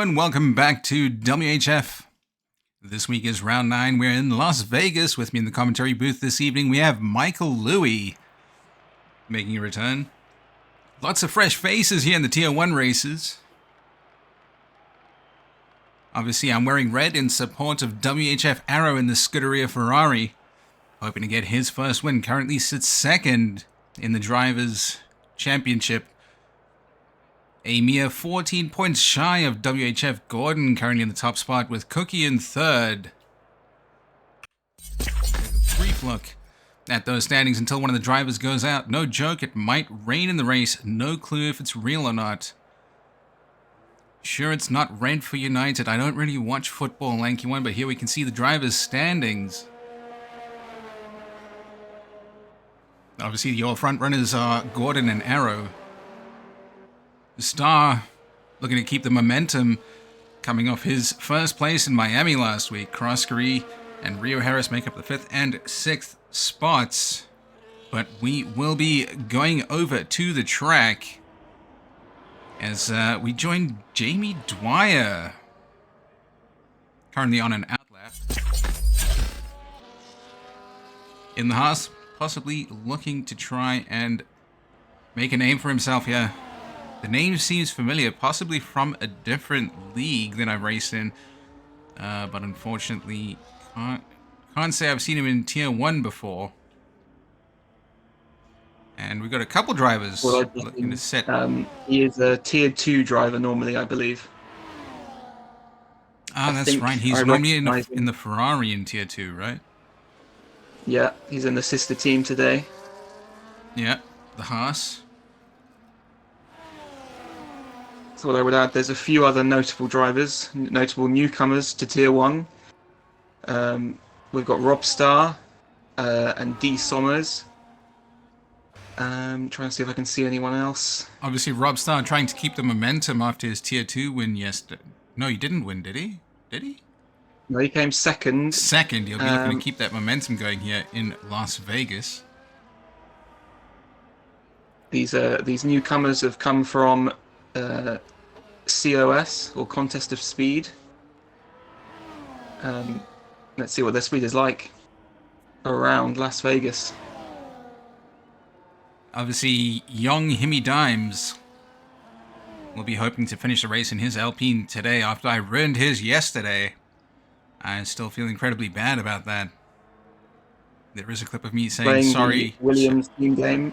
and welcome back to WHF. This week is round 9. We're in Las Vegas. With me in the commentary booth this evening, we have Michael Louie making a return. Lots of fresh faces here in the Tier 1 races. Obviously, I'm wearing red in support of WHF Arrow in the Scuderia Ferrari. Hoping to get his first win. Currently sits second in the Drivers' Championship. A mere 14 points shy of WHF Gordon, currently in the top spot with Cookie in third. Brief look at those standings until one of the drivers goes out. No joke, it might rain in the race. No clue if it's real or not. Sure, it's not red for United. I don't really watch football, Lanky One, but here we can see the drivers' standings. Obviously, your front runners are Gordon and Arrow. Star looking to keep the momentum coming off his first place in Miami last week. Croskery and Rio Harris make up the 5th and 6th spots. But we will be going over to the track as we join Jamie Dwyer, currently on an outlap. In the Haas, possibly looking to try and make a name for himself here. The name seems familiar, possibly from a different league that I've raced in, but unfortunately can't say I've seen him in Tier 1 before. And we've got a couple drivers looking to set. He is a Tier 2 driver normally, I believe. That's right. He's normally in the Ferrari in Tier 2, right? Yeah, he's in the sister team today. Yeah, the Haas. So what I would add, there's a few other notable drivers, notable newcomers to Tier 1. We've got Rob Starr and D. Sommers. Trying to see if I can see anyone else. Obviously, Rob Starr trying to keep the momentum after his Tier 2 win yesterday. No, he didn't win, did he? Did he? No, he came second. Second, he'll be looking to keep that momentum going here in Las Vegas. These newcomers have come from COS, or Contest of Speed. Let's see what their speed is like around Las Vegas. Obviously, young Himmy Dimes will be hoping to finish the race in his Alpine today after I ruined his yesterday. I still feel incredibly bad about that. There is a clip of me saying Playing sorry. The Williams team game.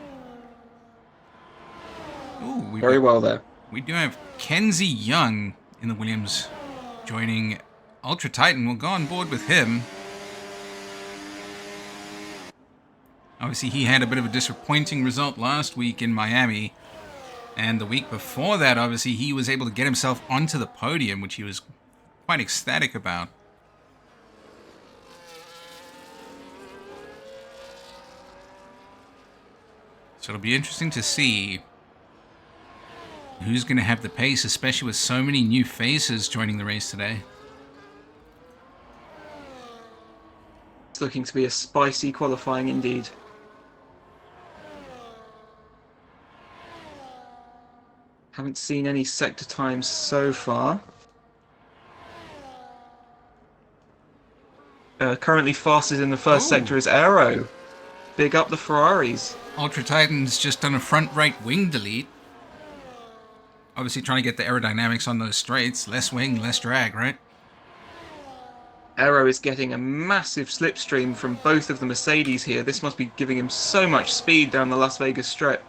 Ooh, very well there. We do have Kenzie Young in the Williams joining Ultra Titan. We'll go on board with him. Obviously, he had a bit of a disappointing result last week in Miami. And the week before that, obviously, he was able to get himself onto the podium, which he was quite ecstatic about. So it'll be interesting to see who's going to have the pace, especially with so many new faces joining the race today. It's looking to be a spicy qualifying indeed. Haven't seen any sector times so far. Currently fastest in the first sector is Arrow. Big up the Ferraris. Ultra Titan's just done a front right wing delete. Obviously trying to get the aerodynamics on those straights. Less wing, less drag, right? Arrow is getting a massive slipstream from both of the Mercedes here. This must be giving him so much speed down the Las Vegas strip.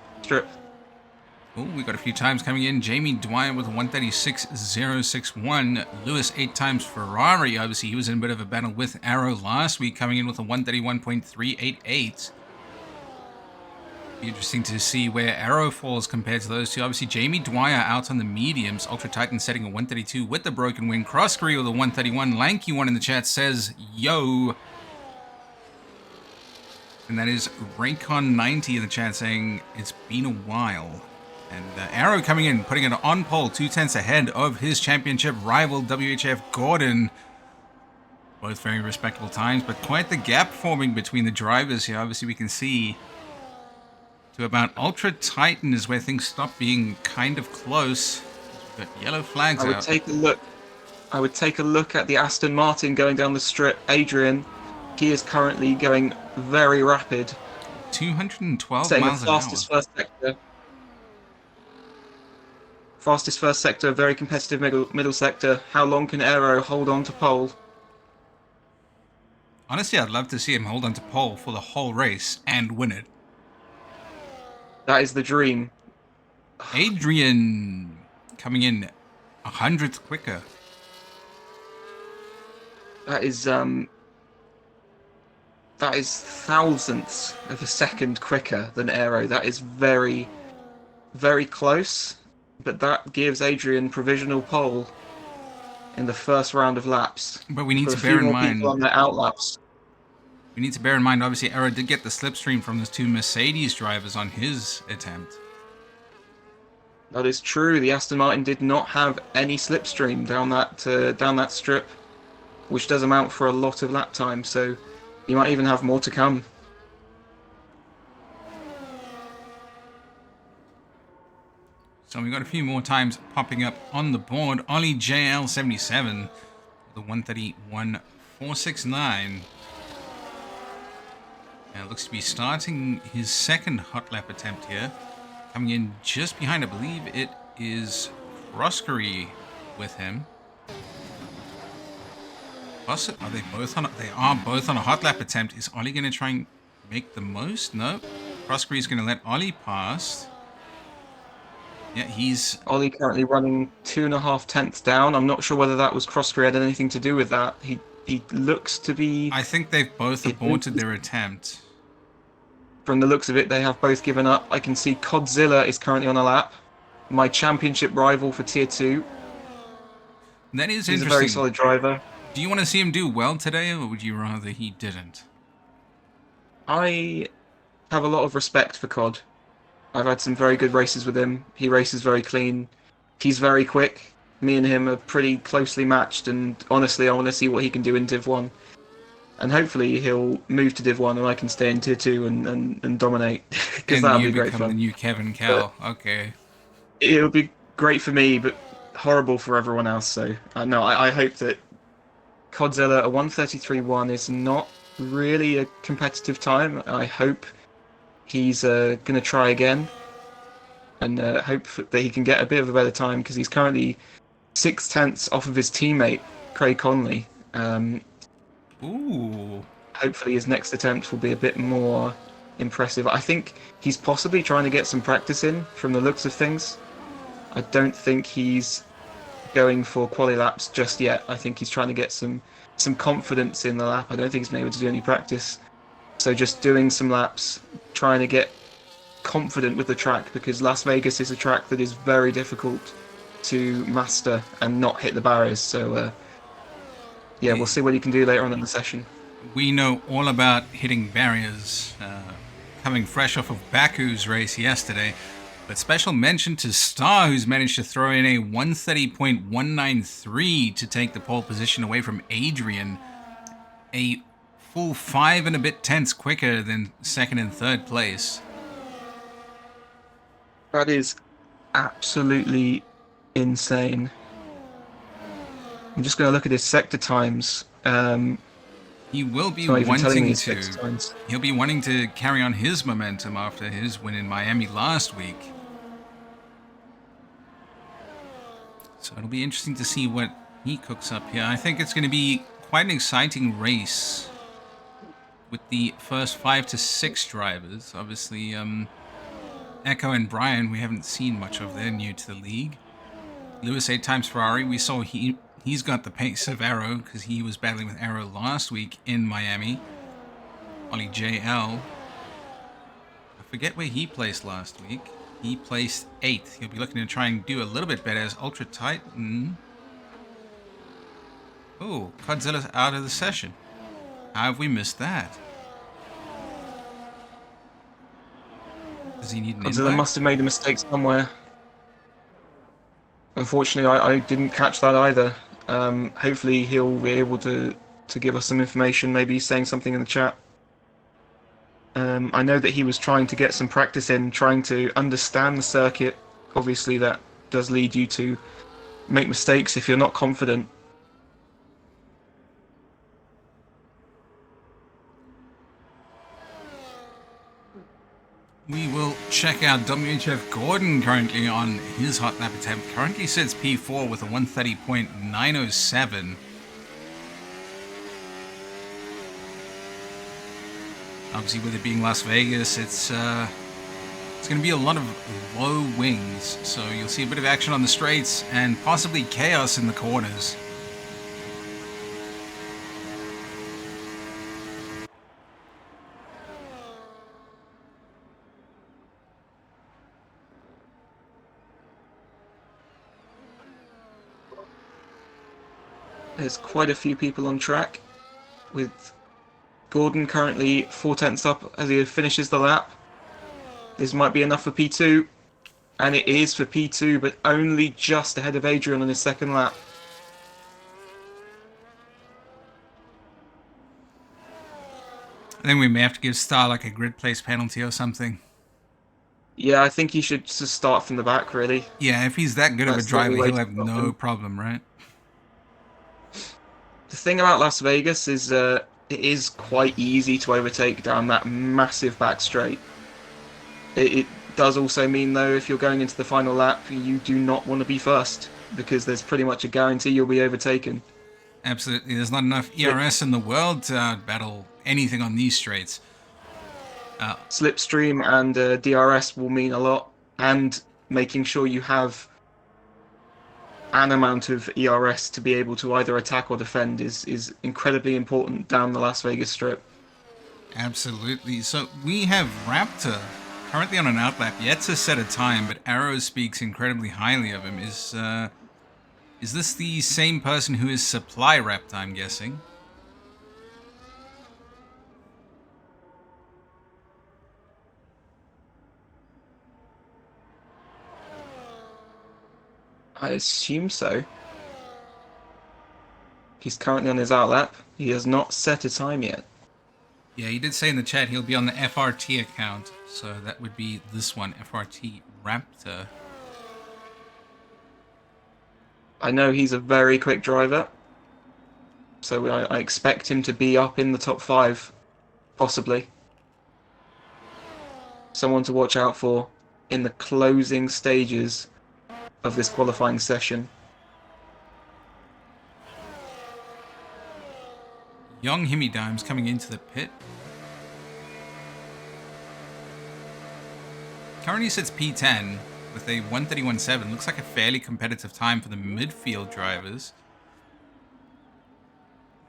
Oh, we got a few times coming in. Jamie Dwyer with a 136.061. Lewis 8 times Ferrari. Obviously, he was in a bit of a battle with Arrow last week, coming in with a 131.388. Be interesting to see where Arrow falls compared to those two. Obviously, Jamie Dwyer out on the mediums. Ultra Titan setting a 132 with the broken wing. Croskery with a 131. Lanky One in the chat says, yo. And that is Raycon90 in the chat saying, it's been a while. And Arrow coming in, putting it on pole, 2/10 ahead of his championship rival, WHF Gordon. Both very respectable times, but quite the gap forming between the drivers here. Obviously, we can see to about Ultra Titan is where things stop being kind of close. But yellow flags out. I would take a look I would take a look at the Aston Martin going down the strip. Adrian, he is currently going very rapid, 212 setting the miles an hour. fastest first sector. Fastest first sector, very competitive middle sector. How long can Aero hold on to pole? Honestly, I'd love to see him hold on to pole for the whole race and win it. That is the dream. Adrian coming in 100th quicker. That is thousandths of a second quicker than Aero. That is very, very close. But that gives Adrian provisional pole in the first round of laps. But we need For to a bear few in more mind. people on their outlaps. We need to bear in mind. Obviously, Aero did get the slipstream from those two Mercedes drivers on his attempt. That is true. The Aston Martin did not have any slipstream down that strip, which does amount for a lot of lap time. So you might even have more to come. So we've got a few more times popping up on the board. Ollie JL77, the 131.469. And looks to be starting his second hot lap attempt here. Coming in just behind, I believe it is Roskery with him. Are they both on? They are both on a hot lap attempt. Is Ollie going to try and make the most? No. Roskery is going to let Ollie pass. Yeah, he's... Ollie currently running 2.5 tenths down. I'm not sure whether that was Crossbury had anything to do with that. He looks to be... I think they've both aborted their attempt. From the looks of it, they have both given up. I can see Codzilla is currently on a lap. My championship rival for Tier 2. That is He's interesting. a very solid driver. Do you want to see him do well today, or would you rather he didn't? I have a lot of respect for Cod. I've had some very good races with him. He races very clean. He's very quick. Me and him are pretty closely matched, and honestly, I want to see what he can do in Div 1. And hopefully he'll move to Div 1 and I can stay in Tier 2 and dominate. Because that would be great become fun. the new Kevin Kell. Okay. It would be great for me, but horrible for everyone else. So, no, I hope that Codzilla, a 1:33.1 is not really a competitive time. I hope he's going to try again and hope that he can get a bit of a better time, because he's currently 6 tenths off of his teammate, Craig Conley. Ooh. Hopefully his next attempt will be a bit more impressive. I think he's possibly trying to get some practice in from the looks of things. I don't think he's going for quali laps just yet. I think he's trying to get some confidence in the lap. I don't think he's been able to do any practice. So just doing some laps, trying to get confident with the track, because Las Vegas is a track that is very difficult to master and not hit the barriers. So yeah, we'll see what he can do later on in the session. We know all about hitting barriers, coming fresh off of Baku's race yesterday. But special mention to Star, who's managed to throw in a 130.193 to take the pole position away from Adrian. A full 5 and a bit tenths quicker than second and third place. That is absolutely insane. I'm just going to look at his sector times. He will be Not even telling me wanting his to. sector times. He'll be wanting to carry on his momentum after his win in Miami last week. So it'll be interesting to see what he cooks up here. I think it's going to be quite an exciting race with the first 5 to 6 drivers. Obviously, Echo and Brian, we haven't seen much of. They're new to the league. Lewis 8 times Ferrari, we saw he's got the pace of Aero because he was battling with Aero last week in Miami. Ollie JL, I forget where he placed last week. He placed 8th. He'll be looking to try and do a little bit better as Ultra Titan. Oh, Godzilla's out of the session. How have we missed that? Does he need an Godzilla invite? must have made a mistake somewhere. Unfortunately, I didn't catch that either. Hopefully he'll be able to give us some information, maybe saying something in the chat. I know that he was trying to get some practice in, trying to understand the circuit. Obviously that does lead you to make mistakes if you're not confident. check out WHF Gordon currently on his hot lap attempt. Currently sits P4 with a 130.907. Obviously, with it being Las Vegas, it's going to be a lot of low wings, so you'll see a bit of action on the straights and possibly chaos in the corners. There's quite a few people on track, with Gordon currently 4/10 up as he finishes the lap. This might be enough for P2, and it is for P2, but only just ahead of Adrian on his second lap. I think we may have to give Star like a grid place penalty or something. Yeah, I think he should just start from the back, really. Yeah, if he's that good of a That's the only driver, way he'll to have stop no him. problem, right? The thing about Las Vegas is it is quite easy to overtake down that massive back straight. It does also mean, though, if you're going into the final lap, you do not want to be first, because there's pretty much a guarantee you'll be overtaken. Absolutely. There's not enough ERS in the world to battle anything on these straights. Slipstream and DRS will mean a lot, and making sure you have an amount of ERS to be able to either attack or defend is incredibly important down the Las Vegas Strip. Absolutely. So we have Raptor currently on an outlap, yet to set a time, but Arrow speaks incredibly highly of him. Is this the same person who is Supply Raptor, I'm guessing? I assume so. He's currently on his outlap. He has not set a time yet. Yeah, he did say in the chat he'll be on the FRT account, so that would be this one, FRT Raptor. I know he's a very quick driver, so I expect him to be up in the top 5, possibly. Someone to watch out for in the closing stages of this qualifying session. Young Himidimes coming into the pit. Currently sits P10 with a 131.7. Looks like a fairly competitive time for the midfield drivers.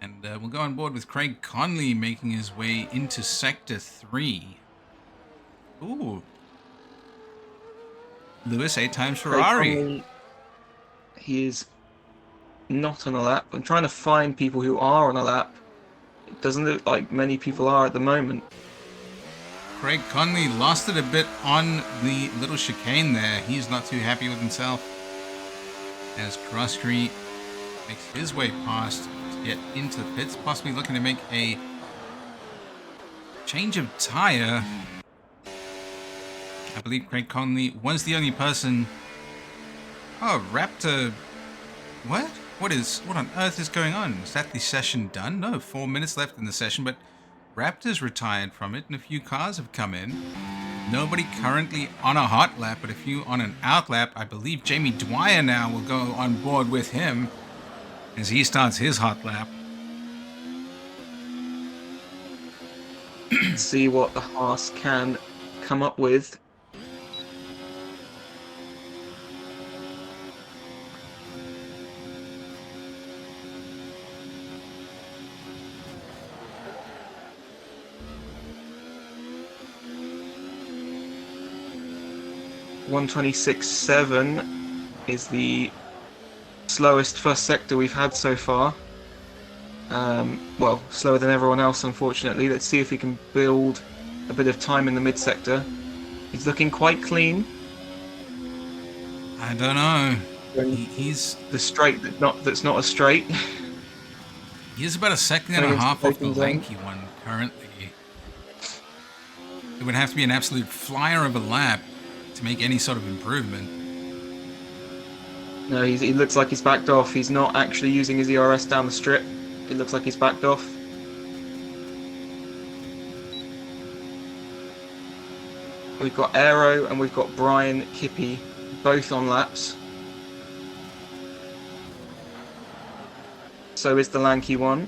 And we'll go on board with Craig Conley making his way into Sector 3. Ooh. Lewis, 8 times Ferrari. He is not on a lap. I'm trying to find people who are on a lap. It doesn't look like many people are at the moment. Craig Conley lost it a bit on the little chicane there. He's not too happy with himself. As Grosky makes his way past to get into the pits, possibly looking to make a change of tire. I believe Craig Conley was the only person. Oh, Raptor. What? What on earth is going on? Is that the session done? No, 4 minutes left in the session, but Raptor's retired from it and a few cars have come in. Nobody currently on a hot lap, but a few on an out lap. I believe Jamie Dwyer now will go on board with him as he starts his hot lap. Let's see what the Haas can come up with. .126.7 is the slowest first sector we've had so far. Well, slower than everyone else, unfortunately. Let's see if he can build a bit of time in the mid sector. He's looking quite clean. I don't know. He's the straight that's not a straight. He's about a second and a half off the lanky one currently. It would have to be an absolute flyer of a lap to make any sort of improvement. No, he looks like he's backed off. He's not actually using his ERS down the strip. It looks like he's backed off. We've got Aero and we've got Brian Kippy, both on laps. So is the lanky one.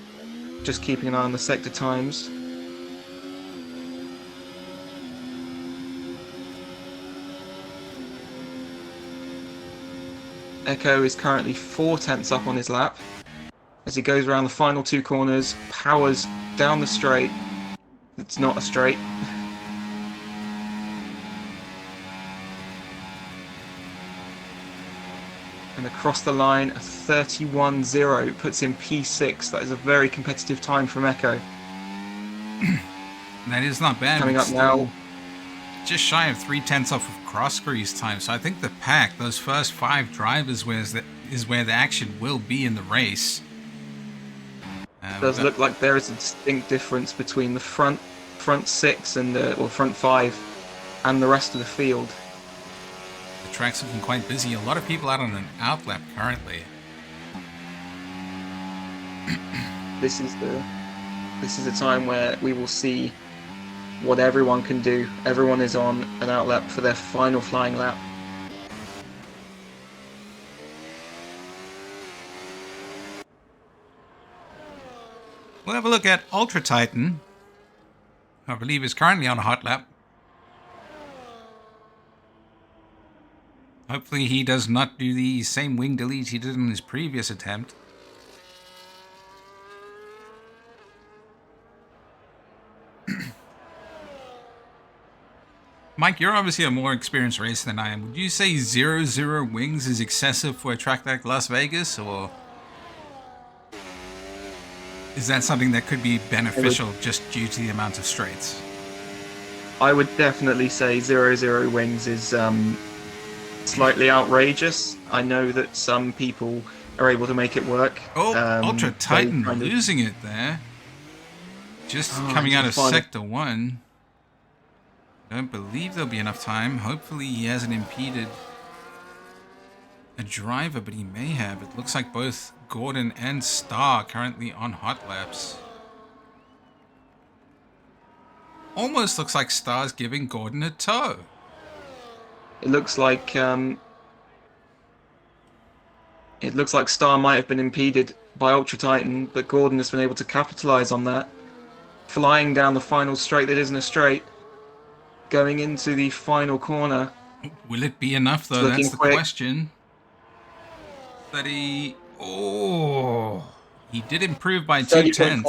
Just keeping an eye on the sector times. Echo is currently 4/10 up on his lap. As he goes around the final 2 corners, powers down the straight. It's not a straight. And across the line, a 31.0 puts him P6. That is a very competitive time from Echo. That is not bad. Coming up now. Just shy of 3/10 off of Crossgree's time. So I think the pack, those first 5 drivers, is where the action will be in the race. It does look like there is a distinct difference between the front 6 and or front 5 and the rest of the field. The track's looking quite busy. A lot of people out on an outlap currently. This is the time where we will see what everyone can do. Everyone is on an outlap for their final flying lap. We'll have a look at Ultra Titan, who I believe is currently on a hot lap. Hopefully he does not do the same wing delete he did in his previous attempt. Mike, you're obviously a more experienced racer than I am. Would you say 0-0 wings is excessive for a track like Las Vegas, or is that something that could be beneficial just due to the amount of straights? I would definitely say 0-0 wings is slightly outrageous. I know that some people are able to make it work. Oh, Ultra Titan losing it there. Just coming out of Sector 1. I don't believe there'll be enough time. Hopefully he hasn't impeded a driver, but he may have. It looks like both Gordon and Star currently on hot laps. Almost looks like Star's giving Gordon a tow. It looks like Star might have been impeded by Ultra Titan, but Gordon has been able to capitalize on that. Flying down the final straight that isn't a straight. Going into the final corner. Will it be enough, though? That's the question. He did improve by 2/10.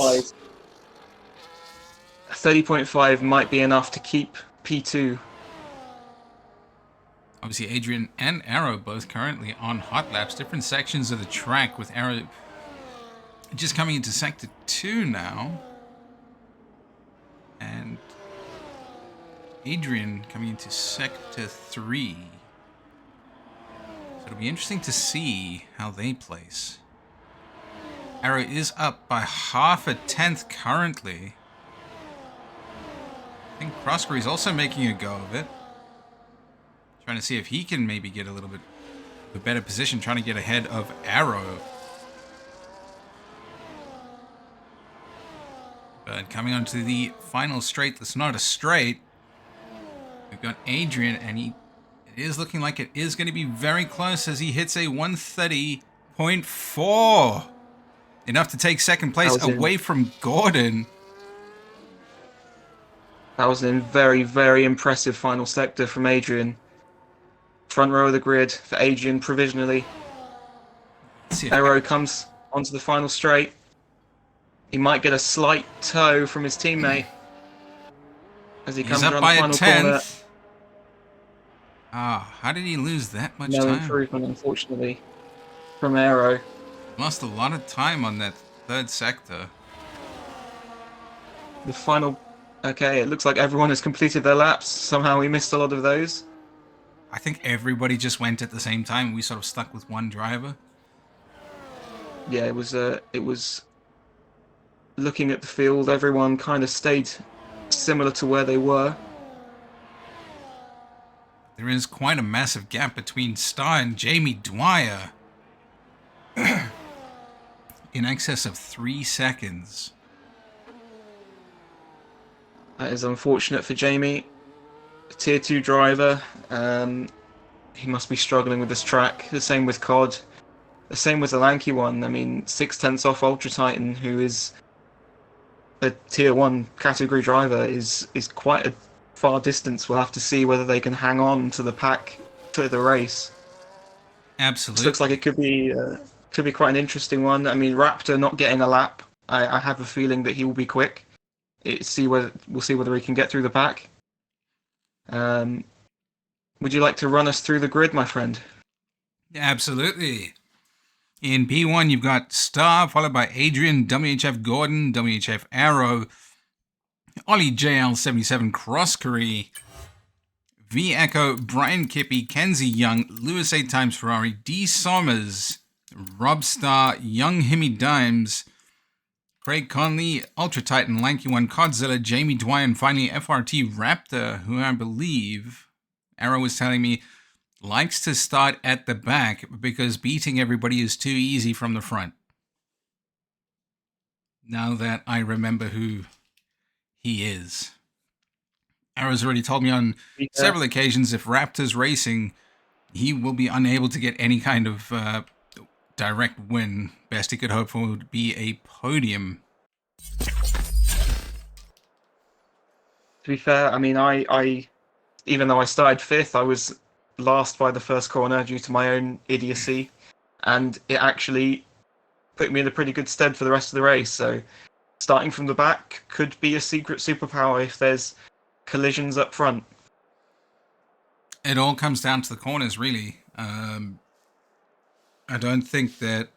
30.5 might be enough to keep P2. Obviously, Adrian and Arrow both currently on hot laps. Different sections of the track, with Arrow just coming into Sector 2 now. And Adrian coming into Sector 3. So it'll be interesting to see how they place. Arrow is up by 0.5 currently. I think Crossbury's also making a go of it. Trying to see if he can maybe get a little bit of a better position, trying to get ahead of Arrow. But coming onto the final straight, that's not a straight. We've got Adrian, and it is looking like it is going to be very close as he hits a 130.4. Enough to take second place away from Gordon. That was a very, very impressive final sector from Adrian. Front row of the grid for Adrian provisionally. Arrow comes onto the final straight. He might get a slight tow from his teammate as he comes around the final corner. How did he lose that much time? No improvement, unfortunately, from Arrow. Lost a lot of time on that third sector. The final... Okay, it looks like everyone has completed their laps. Somehow we missed a lot of those. I think everybody just went at the same time. We sort of stuck with one driver. Yeah, it was looking at the field, everyone kind of stayed similar to where they were. There is quite a massive gap between Star and Jamie Dwyer. In excess of 3 seconds. That is unfortunate for Jamie. a tier 2 driver. He must be struggling with this track. The same with Cod. The same with the lanky one. I mean, 6/10 off Ultra Titan, who is a tier 1 category driver, is quite a far distance. We'll have to see whether they can hang on to the pack for the race. Absolutely. This looks like it could be quite an interesting one. I mean, Raptor not getting a lap. I have a feeling that he will be quick. We'll see whether he can get through the pack. Would you like to run us through the grid, my friend? Absolutely. In P1, you've got Star, followed by Adrian, WHF Gordon, WHF Arrow, Ollie JL77 Crosscurry, V Echo, Brian Kippy, Kenzie Young, Lewis 8 times Ferrari, D Somers, Rob Star, Young Himmy Dimes, Craig Conley, Ultra Titan, Lanky One, Codzilla, Jamie Dwyer, and finally FRT Raptor, who I believe, Arrow was telling me, likes to start at the back because beating everybody is too easy from the front. Now that I remember who he is. Arrow's already told me on several occasions if Raptor's racing, he will be unable to get any kind of direct win. Best he could hope for would be a podium. To be fair, I mean, I even though I started 5th, I was last by the first corner due to my own idiocy, and it actually put me in a pretty good stead for the rest of the race. So starting from the back could be a secret superpower if there's collisions up front. It all comes down to the corners, really. I don't think that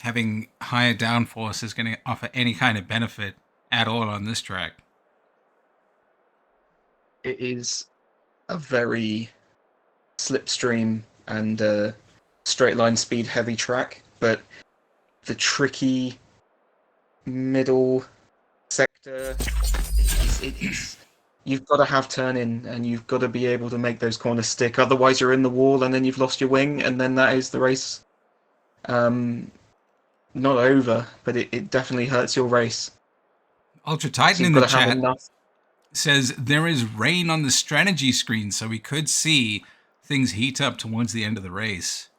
having higher downforce is going to offer any kind of benefit at all on this track. It is a very slipstream and straight line speed heavy track, but the tricky middle sector is you've got to have turn in, and you've got to be able to make those corners stick. Otherwise, you're in the wall, and then you've lost your wing, and then that is the race. Not over, but it definitely hurts your race. Ultra Titan in the chat says there is rain on the strategy screen, so we could see things heat up towards the end of the race.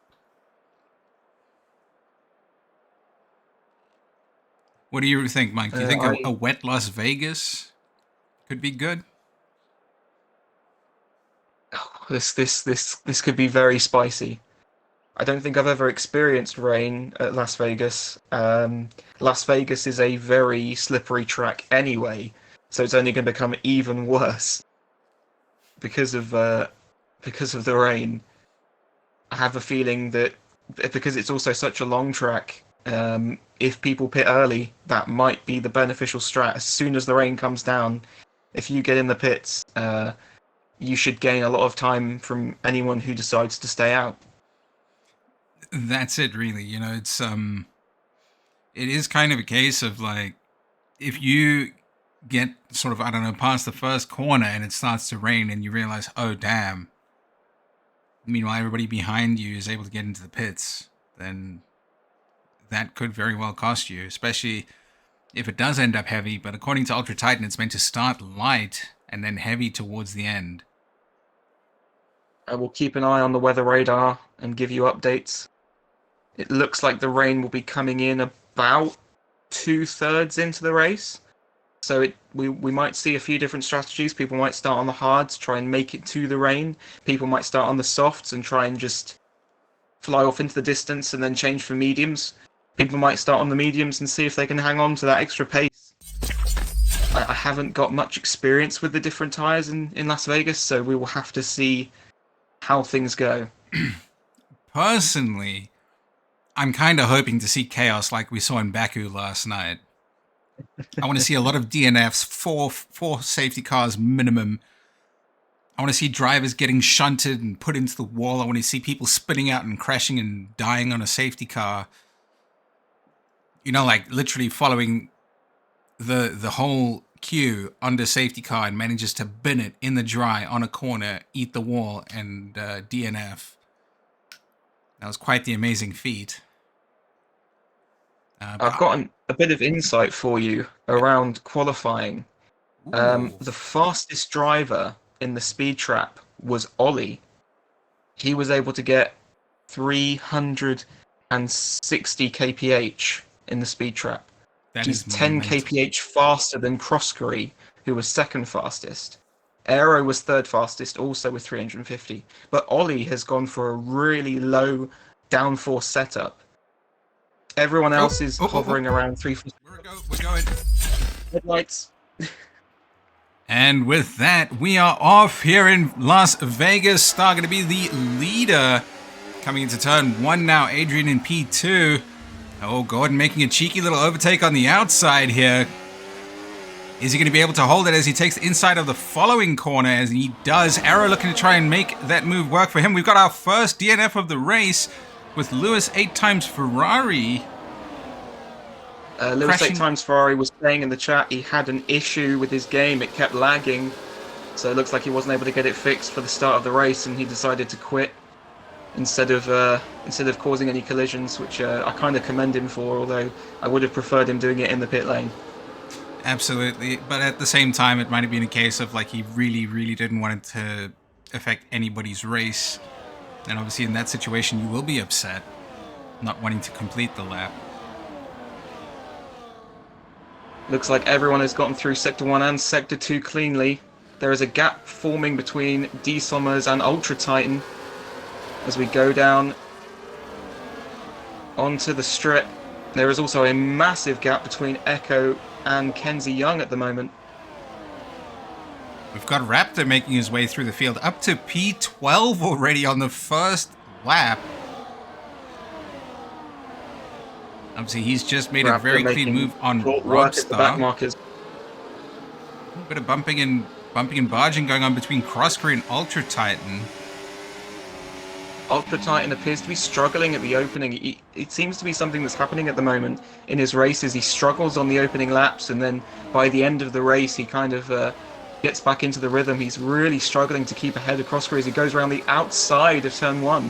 What do you think, Mike? Do you think a wet Las Vegas could be good? This could be very spicy. I don't think I've ever experienced rain at Las Vegas. Las Vegas is a very slippery track anyway, so it's only going to become even worse because of the rain. I have a feeling that because it's also such a long track, if people pit early, that might be the beneficial strat. As soon as the rain comes down, if you get in the pits, you should gain a lot of time from anyone who decides to stay out. That's it, really. You know, it is kind of a case of like, if you get sort of, I don't know, past the first corner and it starts to rain and you realize, oh, damn. Meanwhile, everybody behind you is able to get into the pits, then that could very well cost you, especially if it does end up heavy. But according to Ultra Titan, it's meant to start light and then heavy towards the end. I will keep an eye on the weather radar and give you updates. It looks like the rain will be coming in about 2/3 into the race. So we might see a few different strategies. People might start on the hards, try and make it to the rain. People might start on the softs and try and just fly off into the distance and then change for mediums. People might start on the mediums and see if they can hang on to that extra pace. I haven't got much experience with the different tyres in Las Vegas, so we will have to see how things go. Personally, I'm kind of hoping to see chaos like we saw in Baku last night. I want to see a lot of DNFs, four safety cars minimum. I want to see drivers getting shunted and put into the wall. I want to see people spinning out and crashing and dying on a safety car. You know, like literally following the whole queue under safety car and manages to bin it in the dry on a corner, eat the wall, and DNF. That was quite the amazing feat. I've gotten a bit of insight for you around qualifying. The fastest driver in the speed trap was Ollie. He was able to get 360 kph in the speed trap. That He's is 10 mental. kph faster than Croskery, who was second fastest. Aero was third fastest, also with 350. But Ollie has gone for a really low downforce setup. Everyone else is hovering around 350 We're going. headlights. And with that, we are off here in Las Vegas. Star going to be the leader. Coming into turn 1 now, Adrian in P2. Oh, Gordon making a cheeky little overtake on the outside here. Is he going to be able to hold it as he takes the inside of the following corner? As he does. Arrow looking to try and make that move work for him. We've got our first DNF of the race with Lewis 8 times Ferrari. Lewis 8 times Ferrari was saying in the chat he had an issue with his game. It kept lagging. So it looks like he wasn't able to get it fixed for the start of the race, and he decided to quit instead of causing any collisions, which I kind of commend him for, although I would have preferred him doing it in the pit lane. Absolutely, but at the same time, it might have been a case of like he really didn't want it to affect anybody's race. And obviously in that situation, you will be upset, not wanting to complete the lap. Looks like everyone has gotten through Sector 1 and Sector 2 cleanly. There is a gap forming between D Sommers and Ultra Titan as we go down onto the strip. There is also a massive gap between Echo and Kenzie Young at the moment. We've got Raptor making his way through the field up to P12 already on the first lap. Obviously, he's just made a very clean move on Rockstar. A bit of bumping and barging going on between Croskery and Ultra Titan. Ultra Titan appears to be struggling at the opening. It seems to be something that's happening at the moment in his races. He struggles on the opening laps, and then by the end of the race, he kind of gets back into the rhythm. He's really struggling to keep ahead of Croskery as he goes around the outside of turn 1,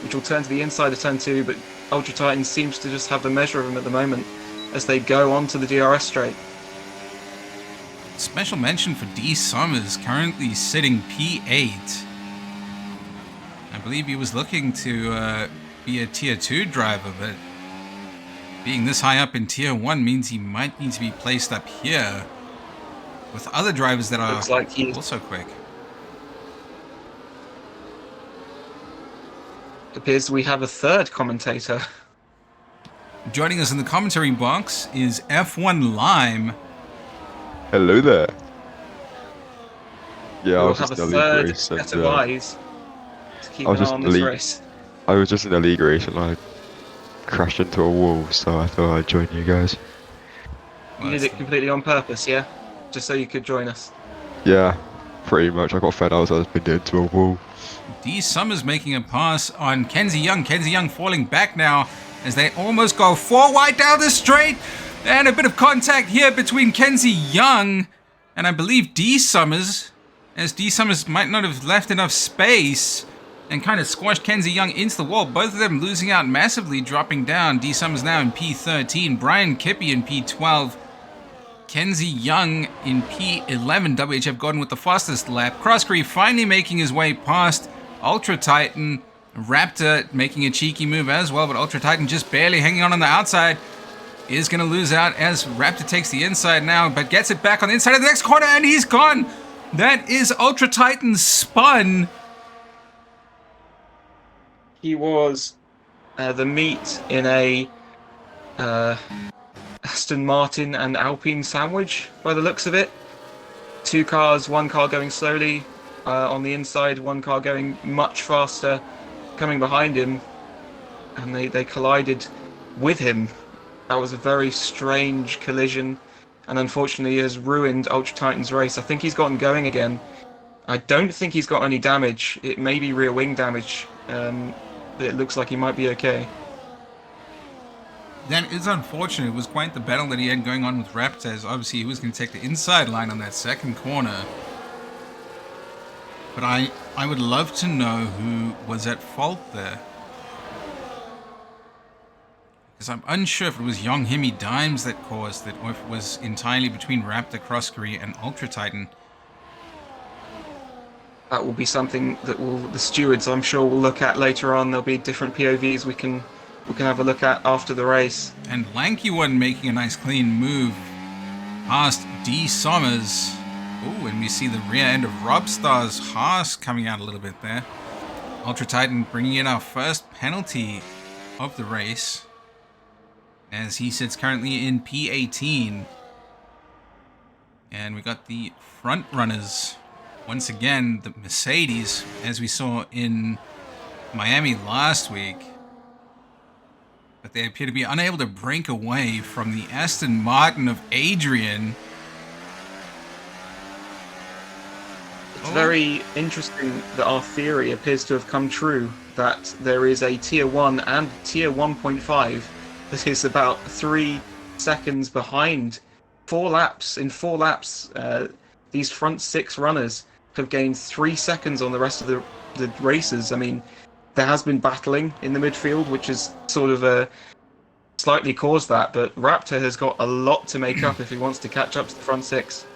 which will turn to the inside of turn 2, but Ultra Titan seems to just have the measure of him at the moment as they go onto the DRS straight. Special mention for D Sommers, currently sitting P8. I believe he was looking to be a Tier 2 driver, but being this high up in Tier 1 means he might need to be placed up here with other drivers that are also quick. It appears we have a third commentator. Joining us in the commentary box is F1 Lime. Hello there. Yeah, we'll have a third set of eyes to keep an eye on this race. I was just in a league race and I crashed into a wall, so I thought I'd join you guys. You did it completely on purpose, yeah? Just so you could join us? Yeah, pretty much. I got fed out, so I was pinned into a wall. D Sommers making a pass on Kenzie Young. Kenzie Young falling back now as they almost go 4 wide down the straight. And a bit of contact here between Kenzie Young and I believe D Sommers, as D Sommers might not have left enough space and kind of squashed Kenzie Young into the wall. Both of them losing out massively, dropping down. D Sommers now in P13, Brian Kippy in P12, Kenzie Young in P11. WHF Gordon with the fastest lap. Croskery finally making his way past Ultra Titan. Raptor making a cheeky move as well, but Ultra Titan just barely hanging on the outside. Is going to lose out as Raptor takes the inside now, but gets it back on the inside of the next corner, and he's gone. That is Ultra Titan's spun. He was the meat in a Aston Martin and Alpine sandwich, by the looks of it. 2 cars, 1 car going slowly on the inside, 1 car going much faster coming behind him, and they collided with him. That was a very strange collision, and unfortunately has ruined Ultra Titan's race. I think he's gotten going again. I don't think he's got any damage. It may be rear wing damage, but it looks like he might be okay. That is unfortunate. It was quite the battle that he had going on with Raptor, as obviously he was going to take the inside line on that second corner. But I would love to know who was at fault there. Because I'm unsure if it was Young Himi Dimes that caused it, or if it was entirely between Raptor, Croskery, and Ultra Titan. that will be something that the stewards, I'm sure, will look at later on. There'll be different POVs we can have a look at after the race. And Lanky One making a nice clean move past D. Sommers. Oh, and we see the rear end of Robstar's Haas coming out a little bit there. Ultra Titan bringing in our first penalty of the race, as he sits currently in P18. And we got the front runners. Once again, the Mercedes, as we saw in Miami last week. But they appear to be unable to break away from the Aston Martin of Adrian. It's very interesting that our theory appears to have come true, that there is a Tier 1 and Tier 1.5 that is about 3 seconds behind. In 4 laps, these front 6 runners have gained 3 seconds on the rest of the racers. I mean, there has been battling in the midfield, which has sort of slightly caused that, but Raptor has got a lot to make up if he wants to catch up to the front 6.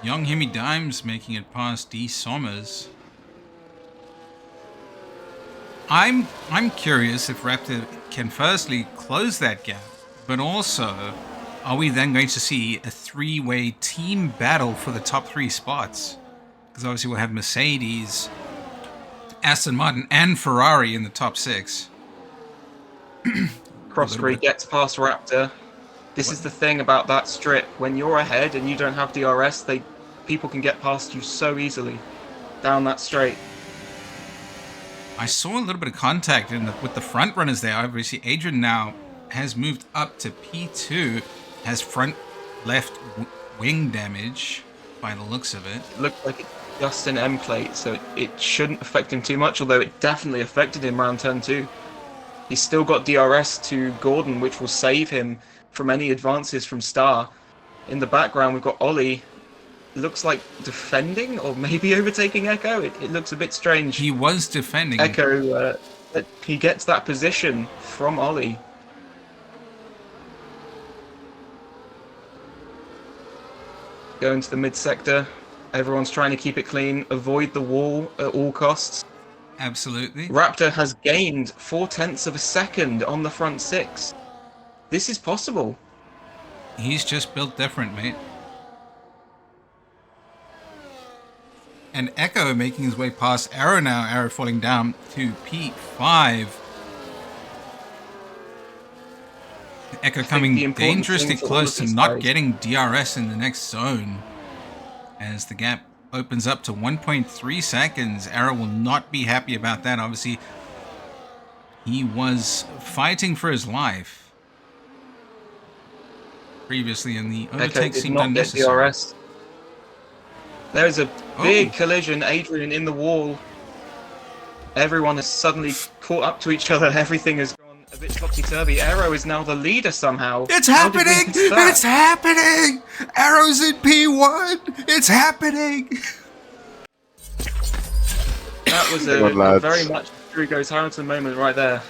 Young Hemi Dimes making it past D. Sommers. I'm curious if Raptor can firstly close that gap, but also, are we then going to see a 3-way team battle for the top 3 spots? Because obviously we'll have Mercedes, Aston Martin, and Ferrari in the top 6. Crossbury gets past Raptor. This is the thing about that strip. When you're ahead and you don't have DRS, people can get past you so easily down that straight. I saw a little bit of contact with the front runners there. Obviously, Adrian now has moved up to P2, has front left wing damage by the looks of it. It looked like it's just an M plate, so it shouldn't affect him too much, although it definitely affected him around turn 2. He's still got DRS to Gordon, which will save him from any advances from Star. In the background, we've got Ollie. Looks like defending or maybe overtaking Echo. It looks a bit strange. He was defending. Echo, he gets that position from Ollie. Going to the mid-sector. Everyone's trying to keep it clean, avoid the wall at all costs. Absolutely. Raptor has gained 0.4 of a second on the front 6. This is possible. He's just built different, mate. And Echo making his way past Arrow now. Arrow falling down to P5. Echo coming dangerously close to not getting DRS in the next zone. As the gap opens up to 1.3 seconds. Arrow will not be happy about that. Obviously, he was fighting for his life previously, and the overtake seemed unnecessary. DRS. There's a big collision. Adrian in the wall. Everyone has suddenly caught up to each other. Everything has gone a bit topsy-turvy. Arrow is now the leader somehow. It's happening! It's happening! Arrow's in P1! It's happening! That was a very much Drew Goes Hamilton moment right there.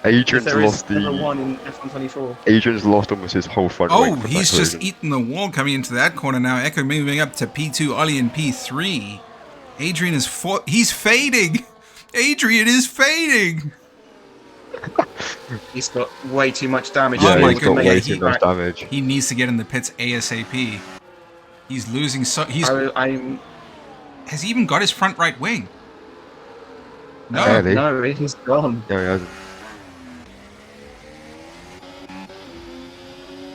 Adrian's lost the one in F124. Adrian's lost almost his whole front wing. Oh, he's just eaten the wall coming into that corner now. Echo moving up to P2, Ollie in P3. Adrian is he's fading! Adrian is fading! He's got way too much damage. Yeah, he's got way too much damage. He needs to get in the pits ASAP. He's losing Has he even got his front right wing? No. No, he's gone. No, he hasn't.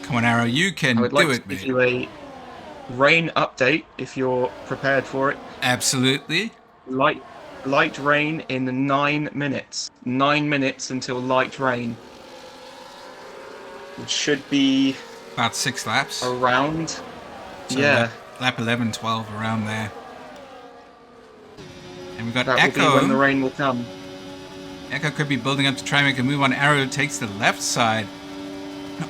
Come on, Arrow, you can I would like do to it, give mate. you a rain update if you're prepared for it. Absolutely. Light rain in 9 minutes. 9 minutes until light rain. It should be About 6 laps. around. So yeah. Lap 11, 12, around there. And we've got That Echo. will be when the rain will come. Echo could be building up to try and make a move on. Arrow takes the left side.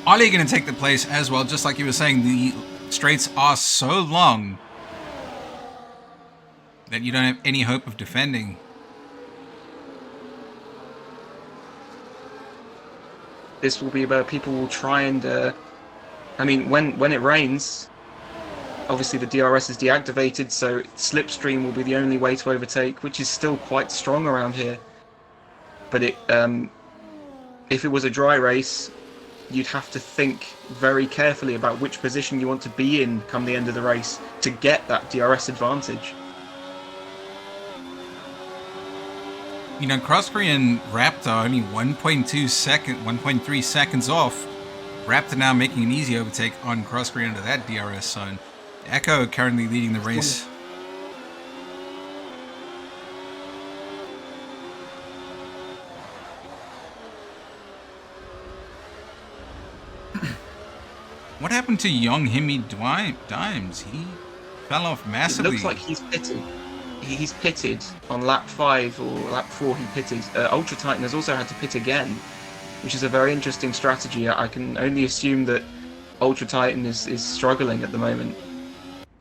Ollie going to take the place as well, just like you were saying. The straights are so long that you don't have any hope of defending. This will be where people will try and I mean, when it rains, Obviously, the DRS is deactivated, so slipstream will be the only way to overtake, which is still quite strong around here. But if it was a dry race, you'd have to think very carefully about which position you want to be in come the end of the race to get that DRS advantage. You know, Crosby and Raptor only 1.3 seconds off. Raptor now making an easy overtake on Crosby under that DRS zone. Echo currently leading the race. What happened to Young Himi Dimes? He fell off massively. It looks like he's pitted. He's pitted on lap 5 or lap 4 he pitted. Ultra Titan has also had to pit again, which is a very interesting strategy. I can only assume that Ultra Titan is struggling at the moment.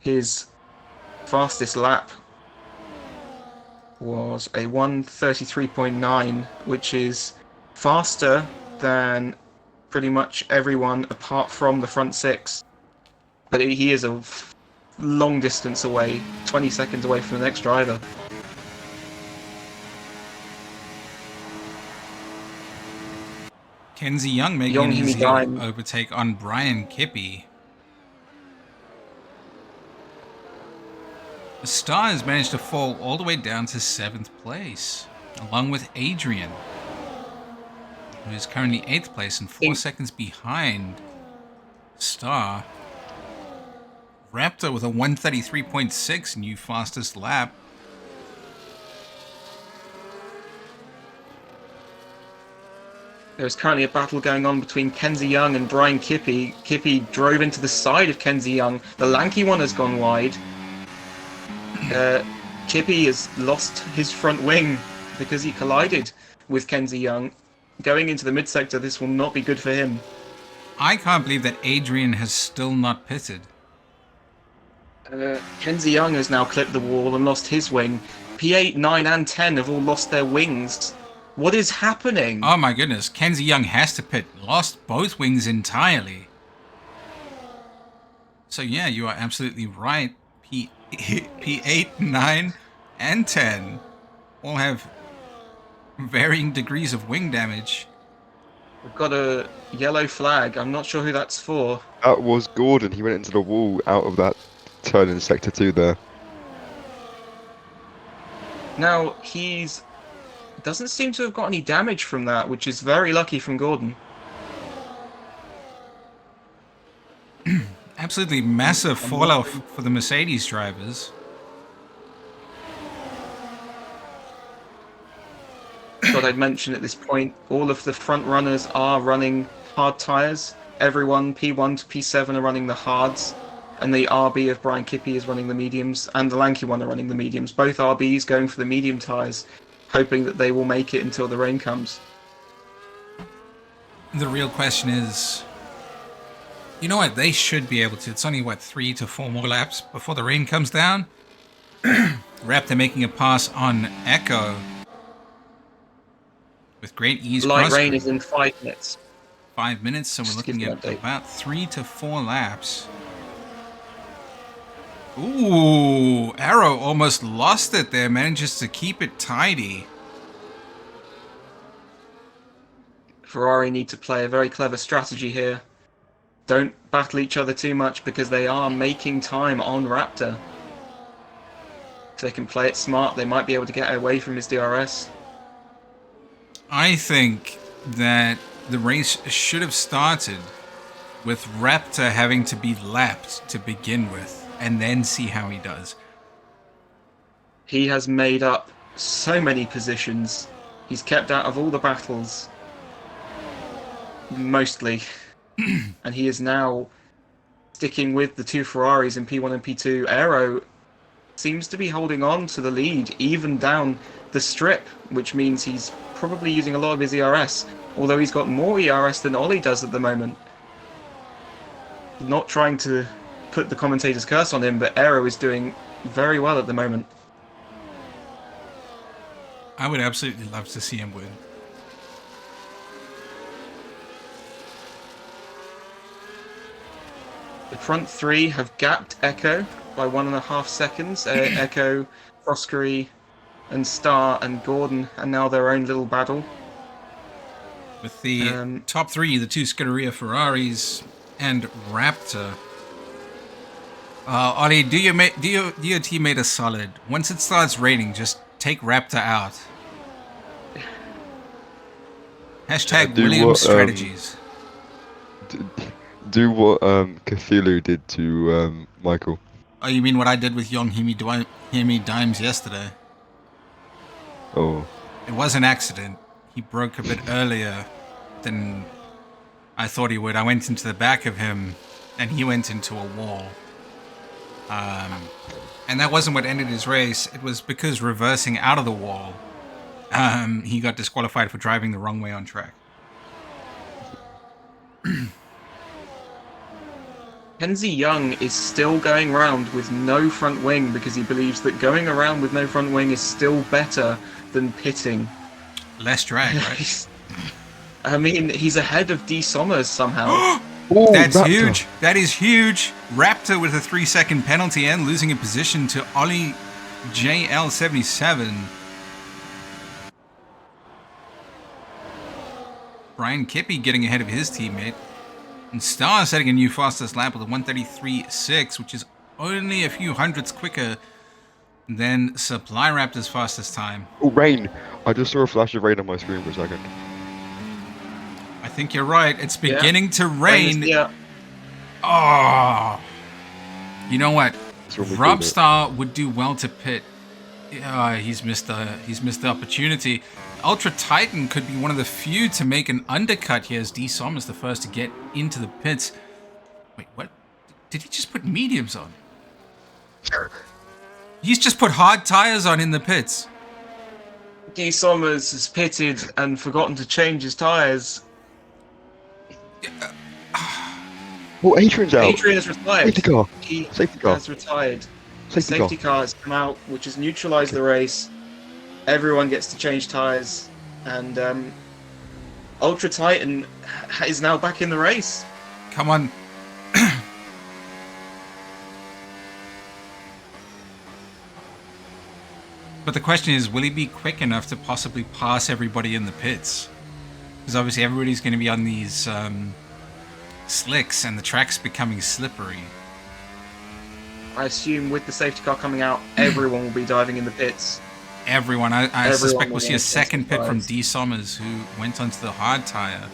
His fastest lap was a 1:33.9, which is faster than pretty much everyone apart from the front 6. But he is a long distance away, 20 seconds away from the next driver. Kenzie Young making an easy overtake on Brian Kippy. The Star has managed to fall all the way down to 7th place, along with Adrian, who is currently 8th place and 4 seconds behind Star. Raptor with a 1:33.6 new fastest lap. There's currently a battle going on between Kenzie Young and Brian Kippy. Kippy drove into the side of Kenzie Young. The lanky one has gone wide. Kippy has lost his front wing because he collided with Kenzie Young. Going into the mid-sector, this will not be good for him. I can't believe that Adrian has still not pitted. Kenzie Young has now clipped the wall and lost his wing. P8, 9 and 10 have all lost their wings. What is happening? Oh my goodness, Kenzie Young has to pit. Lost both wings entirely. So yeah, you are absolutely right. P8, 9 and 10 all have varying degrees of wing damage. We've got a yellow flag. I'm not sure who that's for. That was Gordon. He went into the wall out of that turn in sector 2 there. Now, doesn't seem to have got any damage from that, which is very lucky from Gordon. Absolutely massive falloff for the Mercedes drivers. Thought I'd mention at this point, all of the front runners are running hard tyres. Everyone, P1 to P7, are running the hards. And the RB of Brian Kippy is running the mediums, and the lanky one are running the mediums. Both RBs going for the medium tyres, hoping that they will make it until the rain comes. The real question is, you know what, they should be able to. It's only, 3 to 4 more laps before the rain comes down? Raptor making a pass on Echo with great ease. Light rain is in 5 minutes. 5 minutes, so we're looking at about 3 to 4 laps. Ooh, Arrow almost lost it there, manages to keep it tidy. Ferrari need to play a very clever strategy here. Don't battle each other too much because they are making time on Raptor. If they can play it smart, they might be able to get away from his DRS. I think that the race should have started with Raptor having to be lapped to begin with, and then see how he does. He has made up so many positions. He's kept out of all the battles. Mostly. And he is now sticking with the 2 Ferraris in P1 and P2. Aero seems to be holding on to the lead, even down the strip, which means he's probably using a lot of his ERS, although he's got more ERS than Ollie does at the moment. Not trying to put the commentator's curse on him, but Aero is doing very well at the moment. I would absolutely love to see him win. The front three have gapped Echo by 1.5 seconds. Echo, Foskery, and Star and Gordon are now their own little battle. With the top three, the two Scuderia Ferraris and Raptor. Ollie, do your teammate a solid. Once it starts raining, just take Raptor out. Hashtag Williams strategies. Do what Cthulhu did to Michael. Oh, you mean what I did with young Hemi Dimes yesterday? Oh. It was an accident. He broke a bit earlier than I thought he would. I went into the back of him, and he went into a wall. And that wasn't what ended his race. It was because reversing out of the wall, he got disqualified for driving the wrong way on track. Kenzie Young is still going around with no front wing because he believes that going around with no front wing is still better than pitting. Less drag, right? I mean, he's ahead of D. Sommers somehow. Ooh, That's Raptor. huge. That is huge. Raptor with a 3-second penalty and losing a position to Ollie JL77. Brian Kippy getting ahead of his teammate. And Star setting a new fastest lap with a 1:33.6, which is only a few hundredths quicker than Supply Raptor's fastest time. Oh, rain! I just saw a flash of rain on my screen for a second. I think you're right. It's beginning to rain. Yeah. Oh. You know what? That's what we Rob called it. Star would do well to pit. He's missed the opportunity. Ultra Titan could be one of the few to make an undercut here as D. Sommers the first to get into the pits. Wait, what? Did he just put mediums on? He's just put hard tires on in the pits. D. Sommers has pitted and forgotten to change his tyres. Oh, Adrian's out! Adrian has retired. Safety car! He Safety car! has retired. Safety car! Car has come out, which has neutralised the race. Everyone gets to change tyres, and Ultra Titan is now back in the race. Come on. But the question is, will he be quick enough to possibly pass everybody in the pits? Because obviously everybody's going to be on these slicks, and the track's becoming slippery. I assume with the safety car coming out, everyone will be diving in the pits. Everyone, I Everyone suspect will we'll see a want second pit from tires. D. Sommers, who went onto the hard tire.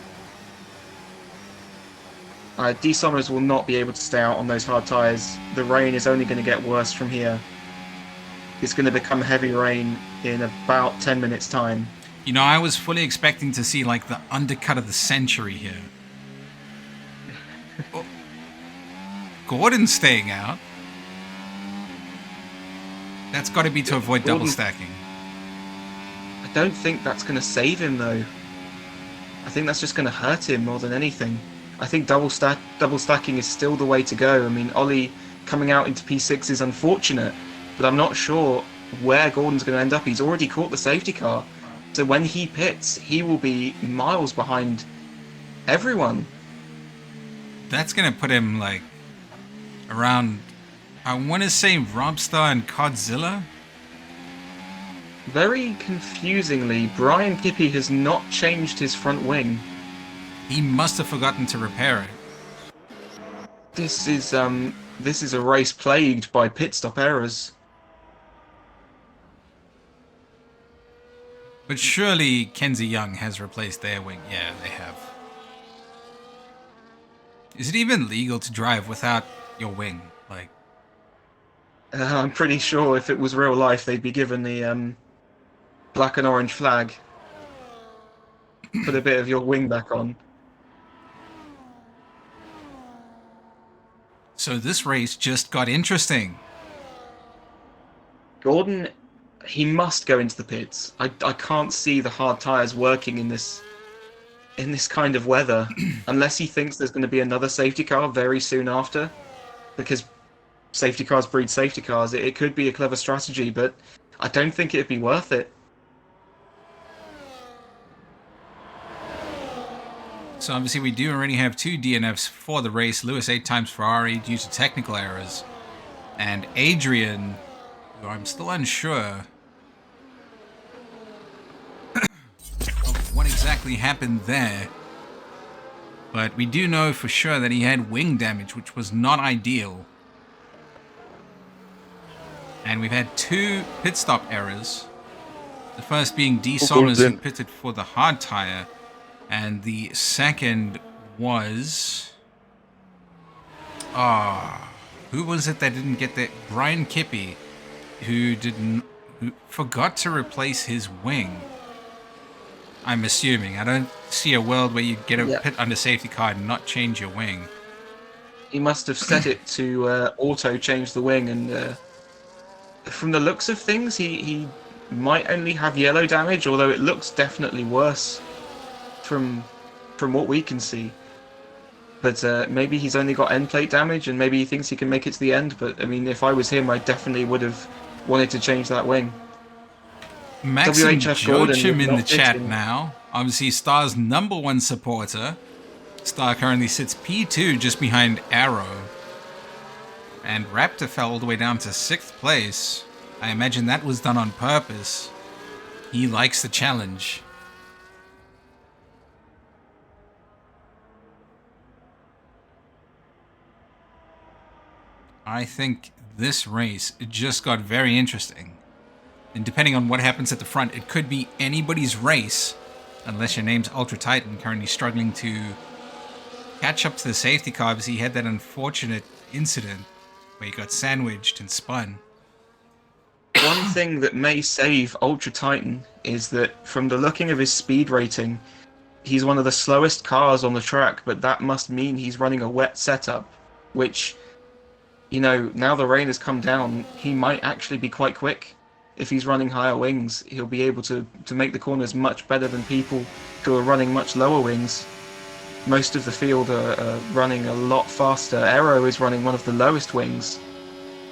D. Sommers will not be able to stay out on those hard tyres. The rain is only going to get worse from here. It's going to become heavy rain in about 10 minutes' time. You know, I was fully expecting to see, like, the undercut of the century here. Oh. Gordon's staying out. That's got to be to avoid double Gordon- stacking. I don't think that's going to save him, though. I think that's just going to hurt him more than anything. I think double stacking is still the way to go. I mean, Ollie coming out into P6 is unfortunate, but I'm not sure where Gordon's going to end up. He's already caught the safety car. So when he pits, he will be miles behind everyone. That's going to put him, like, around, I want to say, Robstar and Godzilla? Very confusingly, Brian Kippy has not changed his front wing. He must have forgotten to repair it. This is a race plagued by pit stop errors. But surely Kenzie Young has replaced their wing. Yeah, they have. Is it even legal to drive without your wing? Like, I'm pretty sure if it was real life, they'd be given the black and orange flag. Put a bit of your wing back on. so this race just got interesting. Gordon, he must go into the pits. I can't see the hard tyres working in this kind of weather, unless he thinks there's going to be another safety car very soon after, because safety cars breed safety cars. It could be a clever strategy, but I don't think it'd be worth it. So obviously we do already have 2 DNFs for the race. Lewis 8 times Ferrari due to technical errors. And Adrian, who I'm still unsure of what exactly happened there. But we do know for sure that he had wing damage, which was not ideal. And we've had 2 pit stop errors. The first being D. Somers, who pitted for the hard tire. And the second was... who was it that didn't get that? Brian Kippy, who forgot to replace his wing. I'm assuming. I don't see a world where you get a pit under safety car and not change your wing. He must have set it to auto change the wing, and from the looks of things, he might only have yellow damage, although it looks definitely worse from what we can see. But maybe he's only got end plate damage, and maybe he thinks he can make it to the end. But I mean, if I was him, I definitely would have wanted to change that wing. Maxim Joachim in the chat now. Obviously, Star's #1 supporter. Star currently sits P2 just behind Arrow. And Raptor fell all the way down to 6th place. I imagine that was done on purpose. He likes the challenge. I think this race just got very interesting. And depending on what happens at the front, it could be anybody's race, unless your name's Ultra Titan, currently struggling to catch up to the safety car because he had that unfortunate incident where he got sandwiched and spun. One thing that may save Ultra Titan is that from the looking of his speed rating, he's one of the slowest cars on the track, but that must mean he's running a wet setup, which, you know, now the rain has come down, he might actually be quite quick. If he's running higher wings, he'll be able to make the corners much better than people who are running much lower wings. Most of the field are running a lot faster. Aero is running one of the lowest wings,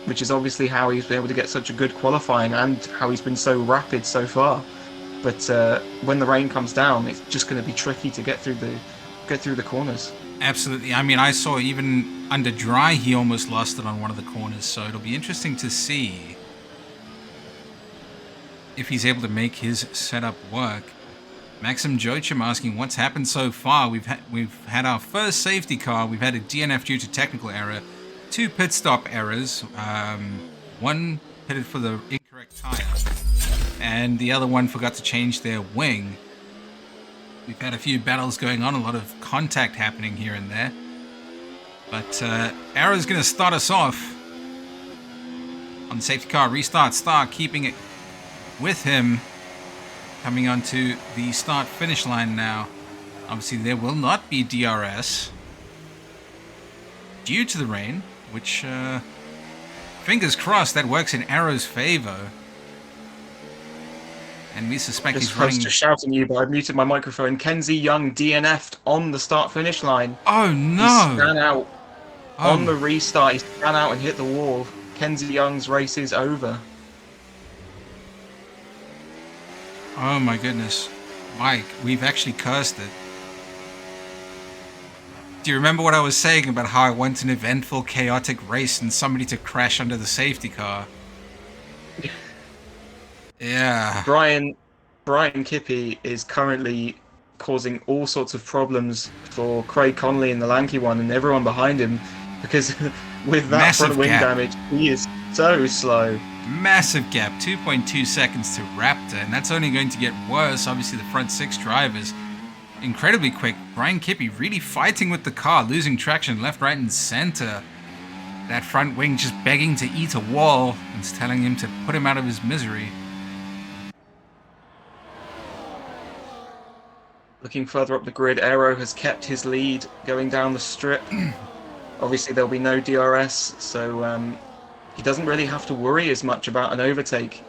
which is obviously how he's been able to get such a good qualifying and how he's been so rapid so far. But when the rain comes down, it's just going to be tricky to get through the corners. Absolutely. I mean, I saw even under dry, he almost lost it on one of the corners. So it'll be interesting to see if he's able to make his setup work. Maxim Joachim asking what's happened so far. We've had our first safety car. We've had a DNF due to technical error, 2 pit stop errors. One pitted for the incorrect tire, and the other one forgot to change their wing. We've had a few battles going on, a lot of contact happening here and there. But Arrow's going to start us off on the safety car. Restart Star, keeping it with him, coming onto the start-finish line now. Obviously, there will not be DRS due to the rain, which, fingers crossed, that works in Arrow's favor. And we suspect he's running... Just shouting you, but I muted my microphone. Kenzie Young DNF'd on the start-finish line. Oh, no! He ran out on the restart. He ran out and hit the wall. Kenzie Young's race is over. Oh my goodness. Mike, we've actually cursed it. Do you remember what I was saying about how I want an eventful, chaotic race and somebody to crash under the safety car? Yeah. Brian Kippy is currently causing all sorts of problems for Craig Connolly in the lanky one and everyone behind him, because with that Massive front wing gap. damage, he is so slow. Massive gap, 2.2 seconds to Raptor, and that's only going to get worse. Obviously, the front 6 drivers incredibly quick. Brian Kippy really fighting with the car, losing traction left, right, and center. That front wing just begging to eat a wall and telling him to put him out of his misery. Looking further up the grid, Aero has kept his lead going down the strip. Obviously, there'll be no DRS, so he doesn't really have to worry as much about an overtake.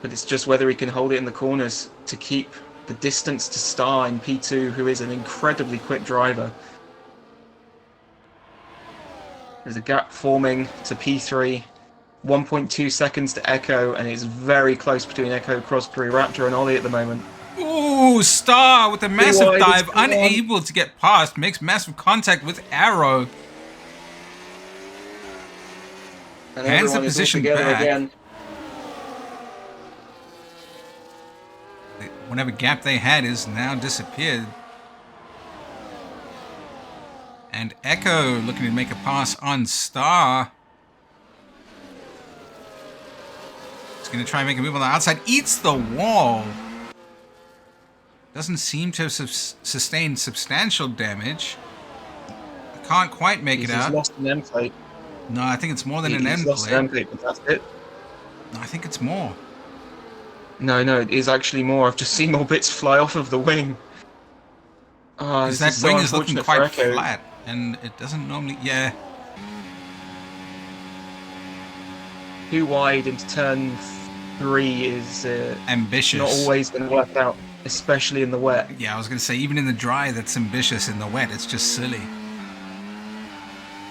But it's just whether he can hold it in the corners to keep the distance to Star in P2, who is an incredibly quick driver. There's a gap forming to P3. 1.2 seconds to Echo, and it's very close between Echo, Crossbury, Raptor, and Ollie at the moment. Ooh! Ooh, Star with a massive wide, dive, it's gone. unable to get past, makes massive contact with Arrow. And Hands the everyone is all position together back. again. Whatever gap they had is now disappeared. And Echo looking to make a pass on Star. He's going to try and make a move on the outside. Eats the wall. Doesn't seem to have sustained substantial damage. I can't quite make it He's out. lost an end plate. No, I think it's more than an He's end lost an plate. end plate, but that's it. No, I think it's more. No, it is actually more. I've just seen more bits fly off of the wing. Oh, Because this that is so wing is looking unfortunate quite for Echo. flat. And it doesn't normally... Yeah. Too wide into turn 3 is Ambitious. not always going to work out, especially in the wet. Yeah, I was going to say, even in the dry, that's ambitious. In the wet, it's just silly.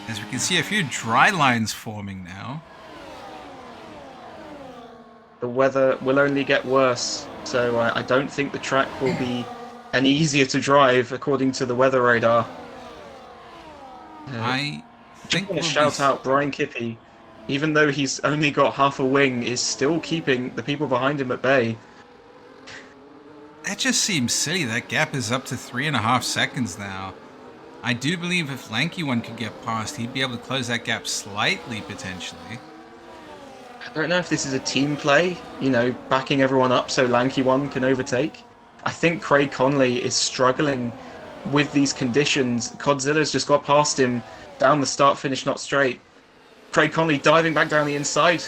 As we can see, a few dry lines forming now. The weather will only get worse, so I don't think the track will be any easier to drive, according to the weather radar. I Just think want we'll to shout be... out Brian Kippy, even though he's only got half a wing, is still keeping the people behind him at bay. That just seems silly. That gap is up to 3.5 seconds now. I do believe if Lanky One could get past, he'd be able to close that gap slightly, potentially. I don't know if this is a team play, backing everyone up so Lanky One can overtake. I think Craig Conley is struggling with these conditions. Godzilla's just got past him down the start-finish not straight. Craig Conley diving back down the inside.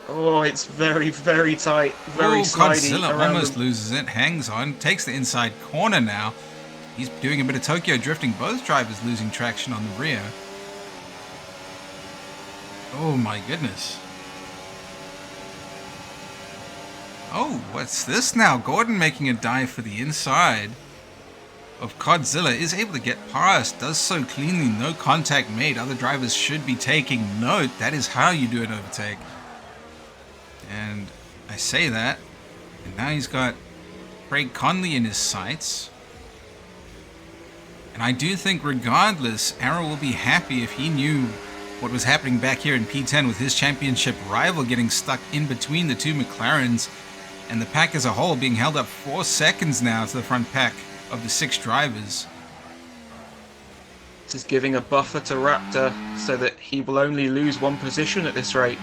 Oh, it's very, very tight, very slidey. Godzilla around almost him. loses it, hangs on, takes the inside corner now. He's doing a bit of Tokyo drifting, both drivers losing traction on the rear. Oh my goodness. Oh, what's this now? Gordon making a dive for the inside of Godzilla, is able to get past, does so cleanly, no contact made. Other drivers should be taking note. That is how you do an overtake. And I say that, and now he's got Craig Conley in his sights. And I do think regardless, Arrow will be happy if he knew what was happening back here in P10 with his championship rival getting stuck in between the two McLarens, and the pack as a whole being held up 4 seconds now to the front pack of the 6 drivers. This is giving a buffer to Raptor so that he will only lose 1 position at this rate.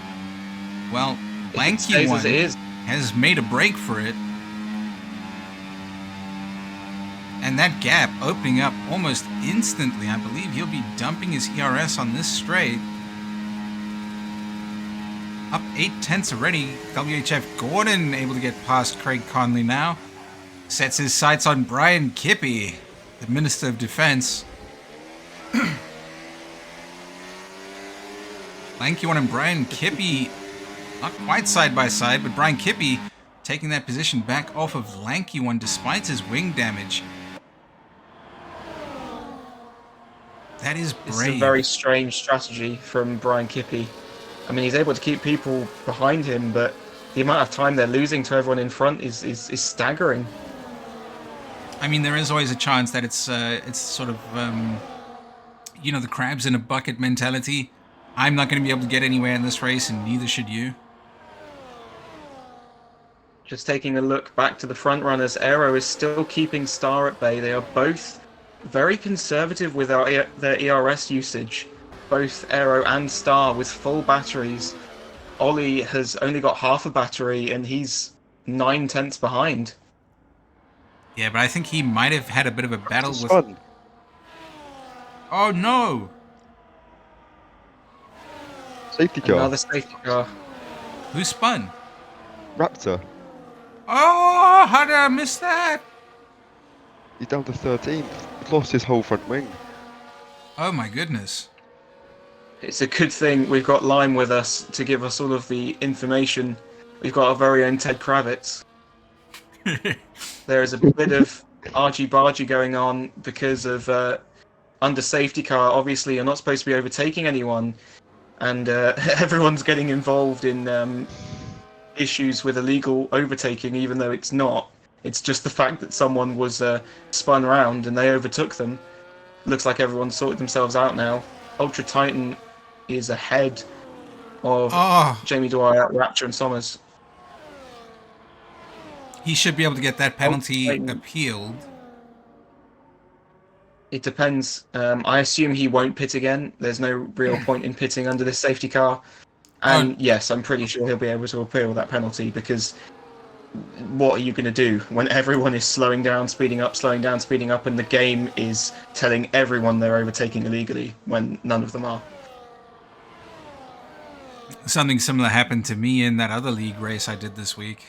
Well, If it Lanky stays One as it is. has made a break for it. And that gap opening up almost instantly. I believe he'll be dumping his ERS on this straight. Up 8/10 already. WHF Gordon able to get past Craig Conley now. Sets his sights on Brian Kippy, the Minister of Defense. Lanky One and Brian Kippy, not quite side by side, but Brian Kippy taking that position back off of Lanky One despite his wing damage. That is It's brave. a very strange strategy from Brian Kippy. I mean, he's able to keep people behind him, but the amount of time they're losing to everyone in front is staggering. I mean, there is always a chance that it's sort of, the crabs in a bucket mentality. I'm not going to be able to get anywhere in this race, and neither should you. Just taking a look back to the front runners, Aero is still keeping Star at bay. They are both very conservative with their ERS usage. Both Aero and Star with full batteries. Ollie has only got half a battery, and he's 9/10 behind. Yeah, but I think he might have had a bit of a battle with... Spun. Oh, no! Safety car. Another safety car. Who spun? Raptor. Oh, how did I miss that? He's down to 13th. He's lost his whole front wing. Oh, my goodness. It's a good thing we've got Lime with us to give us all of the information. We've got our very own Ted Kravitz. There is a bit of argy-bargy going on because of under safety car. Obviously, you're not supposed to be overtaking anyone, and everyone's getting involved in issues with illegal overtaking, even though it's not. It's just the fact that someone was spun around and they overtook them. Looks like everyone's sorted themselves out now. Ultra Titan is ahead of Oh, Jamie Dwyer, Rapture, and Somers. he should be able to get that penalty Titan. appealed. It depends. I assume he won't pit again. There's no real point in pitting under this safety car. And yes, I'm pretty sure he'll be able to appeal that penalty, because what are you going to do when everyone is slowing down, speeding up, and the game is telling everyone they're overtaking illegally when none of them are? Something similar happened to me in that other league race I did this week.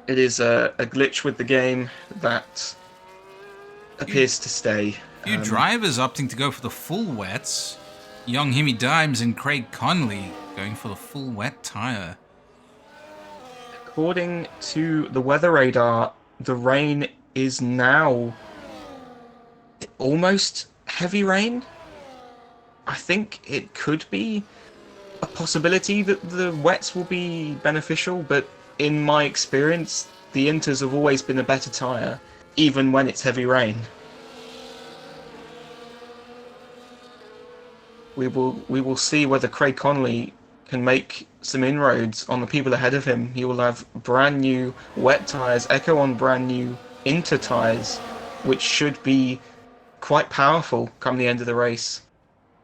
It is a glitch with the game that appears to stay. Few drivers opting to go for the full wets. Young Himi Dimes and Craig Conley going for the full wet tire. According to the weather radar, the rain is now almost heavy rain. I think it could be a possibility that the wets will be beneficial, but in my experience, the Inters have always been a better tyre, even when it's heavy rain. We will see whether Craig Conley can make some inroads on the people ahead of him. He will have brand new wet tyres, Echo on brand new Inter tyres, which should be quite powerful come the end of the race.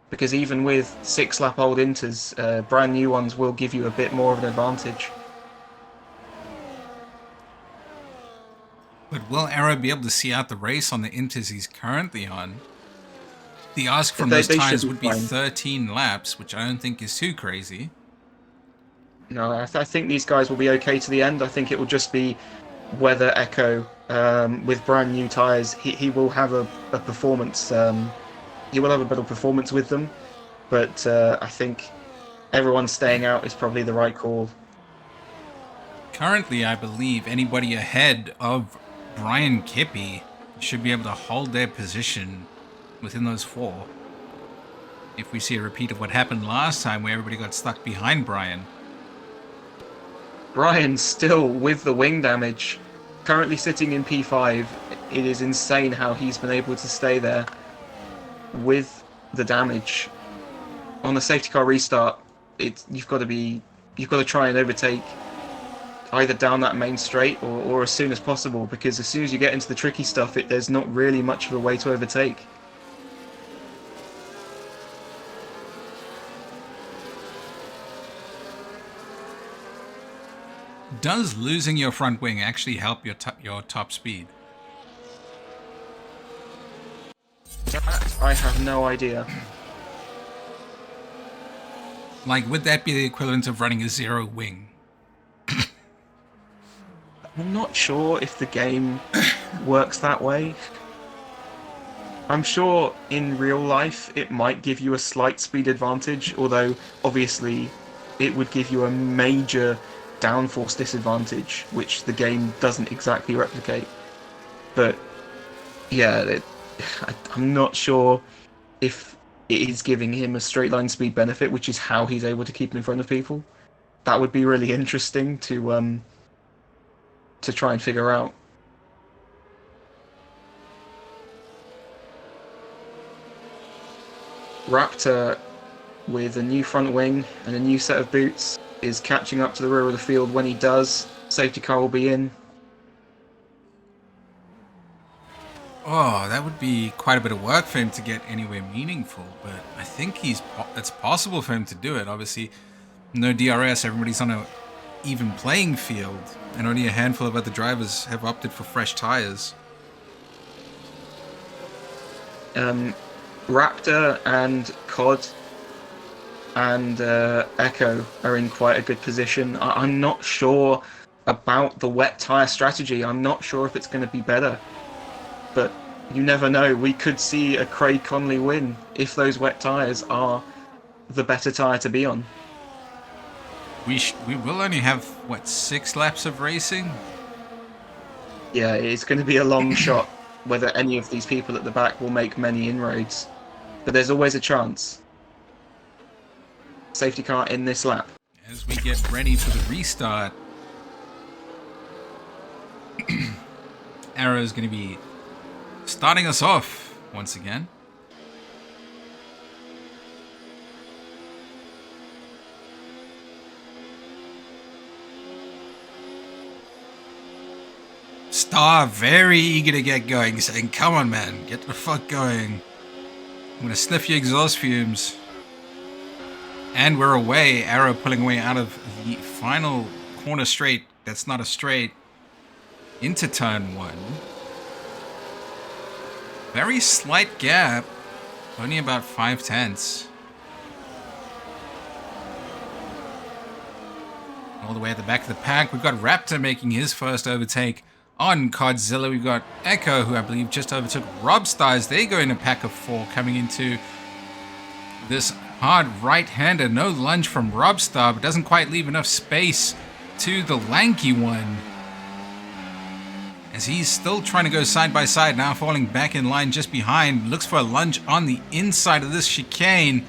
Because even with 6-lap-old Inters, brand new ones will give you a bit more of an advantage. But will Arrow be able to see out the race on the Inters he's currently on? The ask from those tires would be 13 laps, which I don't think is too crazy. No, I think these guys will be okay to the end. I think it will just be whether Echo, with brand new tyres, he will have a performance. He will have a better performance with them, but I think everyone staying out is probably the right call. Currently, I believe anybody ahead of Brian Kippy should be able to hold their position within those 4. If we see a repeat of what happened last time where everybody got stuck behind Brian. Brian still with the wing damage, currently sitting in P5. It is insane how he's been able to stay there with the damage. On the safety car restart, you've got to try and overtake either down that main straight or as soon as possible, because as soon as you get into the tricky stuff, there's not really much of a way to overtake. Does losing your front wing actually help your top speed? That I have no idea. Like, would that be the equivalent of running a 0 wing? I'm not sure if the game works that way. I'm sure in real life it might give you a slight speed advantage, although obviously it would give you a major downforce disadvantage, which the game doesn't exactly replicate. But yeah, I'm not sure if it is giving him a straight line speed benefit, which is how he's able to keep in front of people. That would be really interesting to try and figure out. Raptor, with a new front wing and a new set of boots, is catching up to the rear of the field. When he does, safety car will be in. Oh, that would be quite a bit of work for him to get anywhere meaningful, but I think it's possible for him to do it. Obviously, no DRS, everybody's on an even playing field, and only a handful of other drivers have opted for fresh tires. Raptor and COD and Echo are in quite a good position. I'm not sure about the wet tyre strategy. I'm not sure if it's going to be better. But you never know. We could see a Craig Conley win if those wet tyres are the better tyre to be on. We will only have, 6 laps of racing? Yeah, it's going to be a long shot whether any of these people at the back will make many inroads. But there's always a chance. Safety car in this lap. As we get ready for the restart, Arrow is going to be starting us off once again. Star very eager to get going, saying, "Come on, man, get the fuck going. I'm going to sniff your exhaust fumes." And we're away. Arrow pulling away out of the final corner straight. That's not a straight. Into turn 1. Very slight gap. Only about 5/10. All the way at the back of the pack, we've got Raptor making his first overtake on Godzilla. We've got Echo, who I believe just overtook Robstar as they go in a pack of 4, coming into this hard right-hander. No lunge from Robstar, but doesn't quite leave enough space to the lanky one, as he's still trying to go side by side, now falling back in line just behind. Looks for a lunge on the inside of this chicane.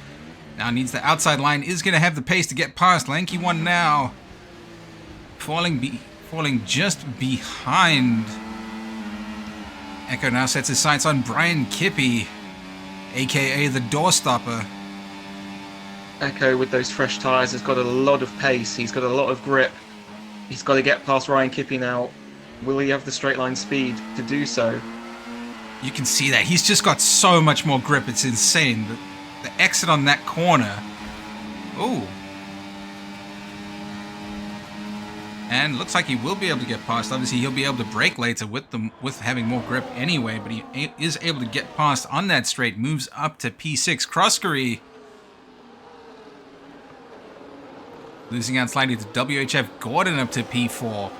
Now needs the outside line, is going to have the pace to get past. Lanky one now falling just behind. Echo now sets his sights on Brian Kippy, aka the Doorstopper. Echo with those fresh tyres has got a lot of pace. He's got a lot of grip. He's got to get past Ryan Kippy now. Will he have the straight line speed to do so? You can see that. He's just got so much more grip. It's insane. The exit on that corner. Ooh. And looks like he will be able to get past. Obviously, he'll be able to brake later with having more grip anyway, but he is able to get past on that straight. Moves up to P6. Croskery losing out slightly to WHF Gordon up to P4.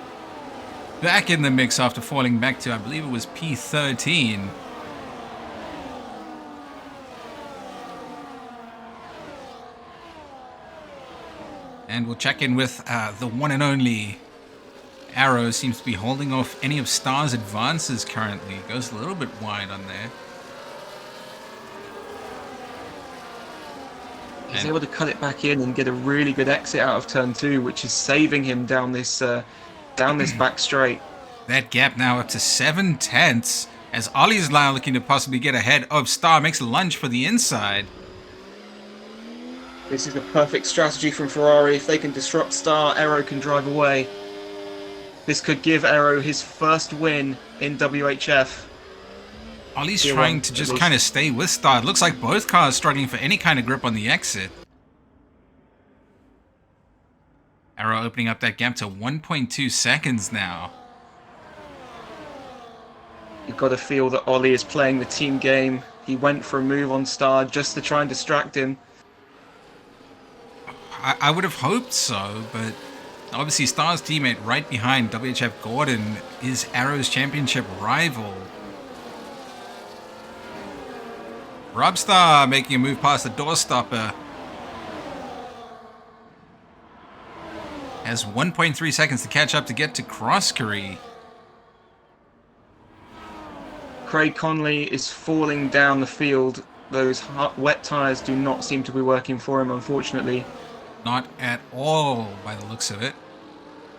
Back in the mix after falling back to, I believe it was P13. And we'll check in with the one and only Arrow. Seems to be holding off any of Star's advances currently. Goes a little bit wide on there. He's able to cut it back in and get a really good exit out of turn 2, which is saving him down this back straight. That gap now up to 7/10, as Ollie's now looking to possibly get ahead of Star. Makes a lunge for the inside. This is a perfect strategy from Ferrari. If they can disrupt Star, Arrow can drive away. This could give Arrow his first win in WHF. Ollie's trying to just kind of stay with Star. It looks like both cars struggling for any kind of grip on the exit. Arrow opening up that gap to 1.2 seconds now. You've got to feel that Ollie is playing the team game. He went for a move on Star just to try and distract him. I would have hoped so, but obviously Star's teammate right behind WHF Gordon is Arrow's championship rival. Robstar making a move past the Doorstopper. Has 1.3 seconds to catch up to get to Croskery. Craig Conley is falling down the field. Those wet tyres do not seem to be working for him, unfortunately. Not at all, by the looks of it.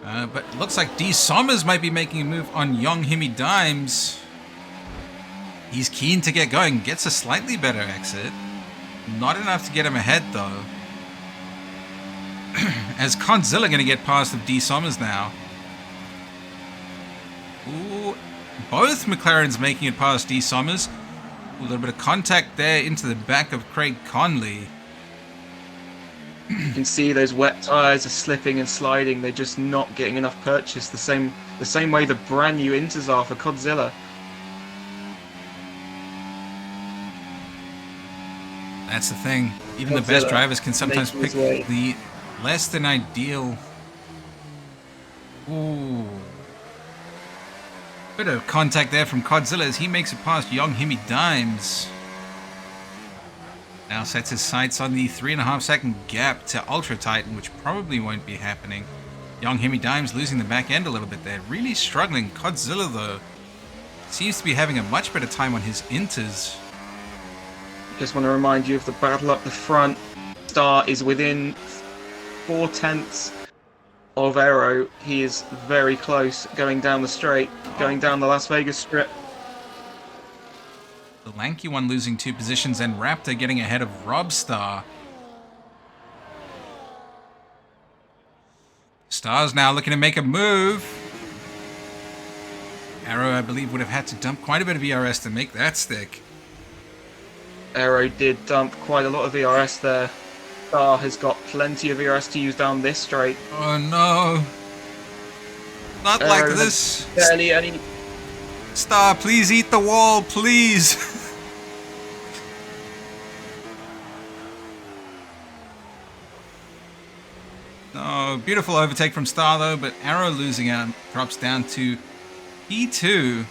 But it looks like D. Sommers might be making a move on Young Himmy Dimes. He's keen to get going. Gets a slightly better exit. Not enough to get him ahead, though. As Conzilla going to get past of D. Sommers now. Ooh, both McLarens making it past D. Sommers. A little bit of contact there into the back of Craig Conley. You can see those wet tyres are slipping and sliding. They're just not getting enough purchase. The same way the brand new Inters are for Godzilla. That's the thing. Even the best drivers can sometimes pick the less than ideal. Ooh. Bit of contact there from Godzilla as he makes it past Young Himmy Dimes. Now sets his sights on the 3.5 second gap to Ultra Titan, which probably won't be happening. Young Himmy Dimes losing the back end a little bit there. Really struggling. Godzilla, though, seems to be having a much better time on his Inters. Just want to remind you of the battle up the front. Star is within 4/10 of Aero. He is very close, going down the straight, going down the Las Vegas Strip. The lanky one losing 2 positions, and Raptor getting ahead of Robstar. Star's now looking to make a move. Arrow, I believe, would have had to dump quite a bit of ERS to make that stick. Aero did dump quite a lot of ERS there. Star has got plenty of ERS to use down this straight. Oh no. Not like this. Barely any. Star, please eat the wall, please. Oh, beautiful overtake from Star though, but Arrow losing out drops down to P2.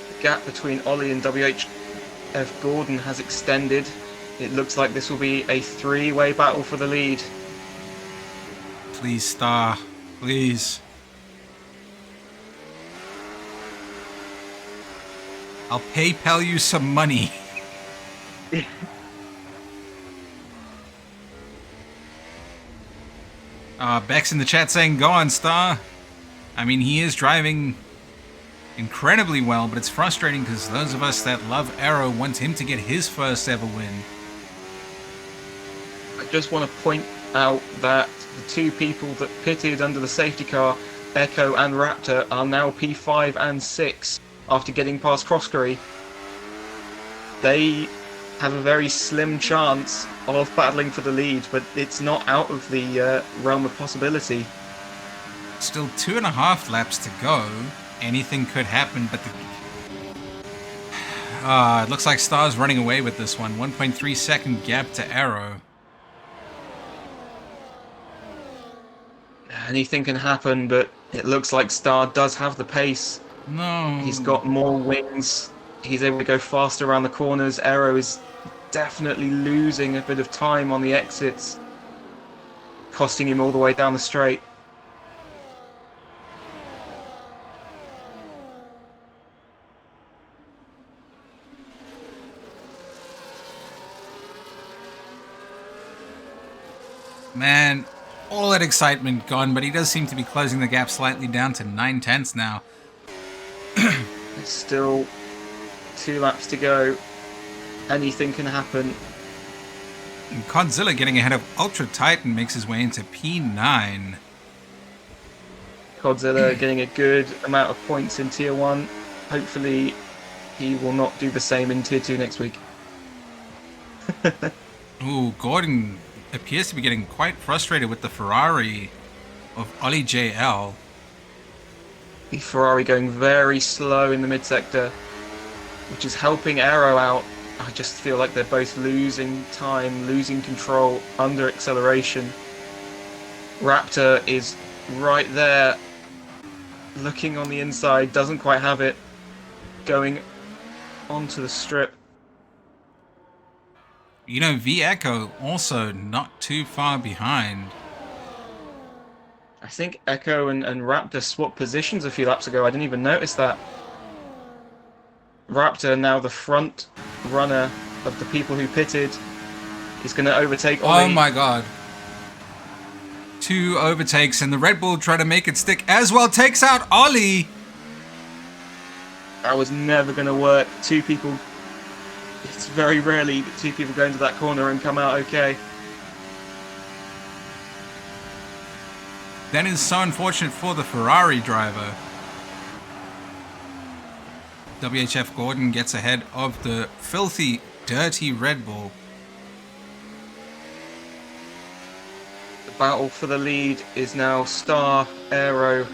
The gap between Ollie and WHF Gordon has extended. It looks like this will be a 3-way battle for the lead. Please, Star. Please. I'll PayPal you some money. Beck's in the chat saying, go on, Star. I mean, he is driving incredibly well, but it's frustrating because those of us that love Arrow want him to get his first ever win. I just want to point out that the 2 people that pitted under the safety car, Echo and Raptor, are now P5 and 6 after getting past Crosscurry. They have a very slim chance of battling for the lead, but it's not out of the realm of possibility. Still 2.5 laps to go. Anything could happen, but it looks like Star's running away with this one. 1.3 second gap to Arrow. Anything can happen, but it looks like Star does have the pace. No. He's got more wings. He's able to go faster around the corners. Arrow is definitely losing a bit of time on the exits, costing him all the way down the straight. Man, all that excitement gone, but he does seem to be closing the gap slightly down to 9/10 now. There's still 2 laps to go. Anything can happen. And Godzilla getting ahead of Ultra Titan makes his way into P9. Godzilla getting a good amount of points in Tier 1. Hopefully he will not do the same in Tier 2 next week. Ooh, Gordon appears to be getting quite frustrated with the Ferrari of Ollie JL. The Ferrari going very slow in the mid-sector, which is helping Arrow out. I just feel like they're both losing time, losing control under acceleration. Raptor is right there, looking on the inside, doesn't quite have it, going onto the strip. You know, V Echo also not too far behind. I think Echo and Raptor swapped positions a few laps ago. I didn't even notice that. Raptor now the front runner of the people who pitted. He's going to overtake Ollie. Oh my god. 2 overtakes and the Red Bull try to make it stick as well. Takes out Ollie. That was never going to work. 2 people. It's very rarely that 2 people go into that corner and come out okay. That is so unfortunate for the Ferrari driver. WHF Gordon gets ahead of the filthy, dirty Red Bull. The battle for the lead is now Star, Aero,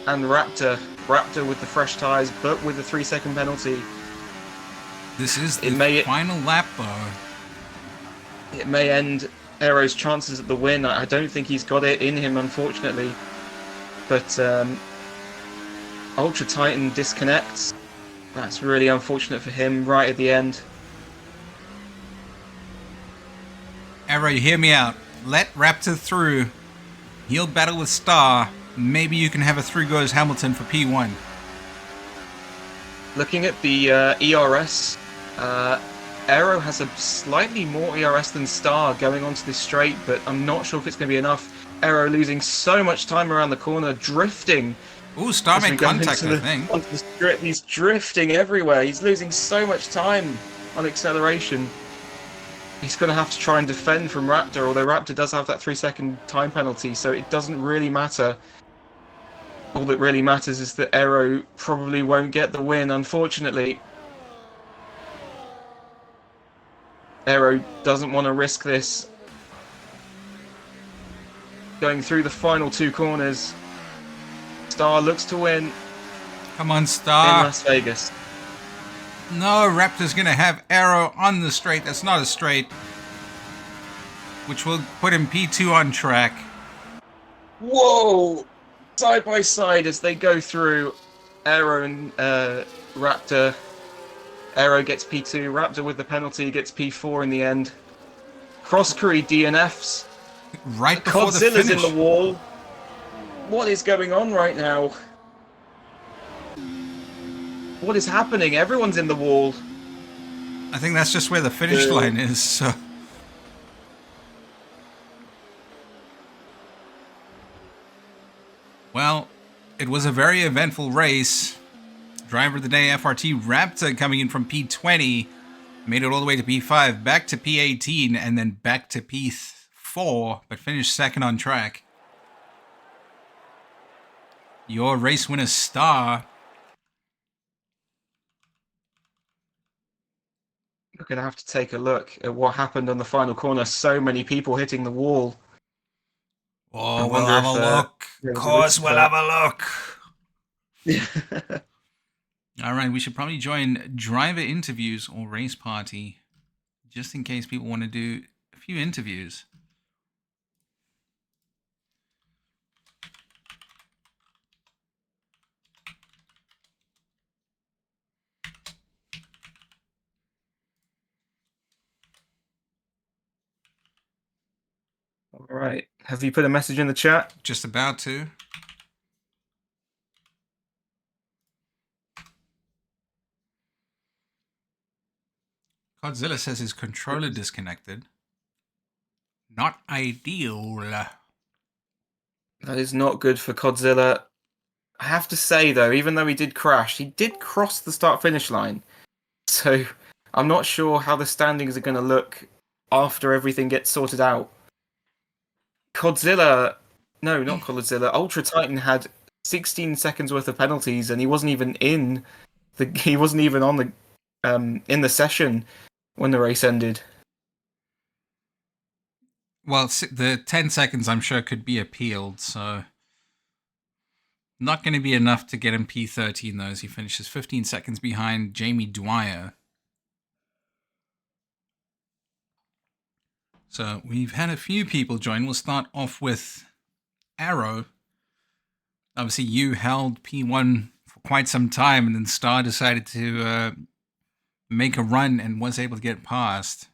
and Raptor. Raptor with the fresh tyres, but with the 3-second penalty. This is the final lap, though. It may end Aero's chances at the win. I don't think he's got it in him, unfortunately. But Ultra Titan disconnects. That's really unfortunate for him right at the end. Arrow, hear me out. Let Raptor through. He'll battle with Star. Maybe you can have a 3 goes Hamilton for P1. Looking at the ERS, Aero has a slightly more ERS than Star going onto this straight, but I'm not sure if it's going to be enough. Aero losing so much time around the corner, drifting. Ooh, Star As we made go contact, into I think. onto the strip, he's drifting everywhere. He's losing so much time on acceleration. He's going to have to try and defend from Raptor, although Raptor does have that 3-second time penalty, so it doesn't really matter. All that really matters is that Aero probably won't get the win, unfortunately. Aero doesn't want to risk this. Going through the final 2 corners. Star looks to win Come on, in Star. Las Vegas. No, Raptor's going to have Arrow on the straight. That's not a straight. Which will put him P2 on track. Whoa! Side by side as they go through. Aero and Raptor. Aero gets P2. Raptor with the penalty gets P4 in the end. Cross Curry DNFs. Right before the Godzilla's finish. in the wall. What is going on right now? What is happening? Everyone's in the wall. I think that's just where the finish line is, so... Well, it was a very eventful race. Driver of the day, FRT Raptor, coming in from P20, made it all the way to P5, back to P18, and then back to P4, but finished second on track. Your race winner, Star. We're going to have to take a look at what happened on the final corner. So many people hitting the wall. Oh, we'll wonder have if, a look. there Of was a course, risk we'll for have a look. that. All right, we should probably join driver interviews or race party, just in case people want to do a few interviews. All right. Have you put a message in the chat? Just about to. Godzilla says his controller disconnected. Not ideal. That is not good for Godzilla. I have to say, though, even though he did crash, he did cross the start-finish line. So I'm not sure how the standings are going to look after everything gets sorted out. Godzilla... No, not Godzilla. Ultra Titan had 16 seconds worth of penalties, and he wasn't even in the... He wasn't even on the... in the session when the race ended. Well, the 10 seconds I'm sure could be appealed, so... Not going to be enough to get him P13, though, as he finishes 15 seconds behind Jamie Dwyer. So we've had a few people join. We'll start off with Arrow. Obviously, you held P1 for quite some time, and then Star decided to make a run and was able to get past.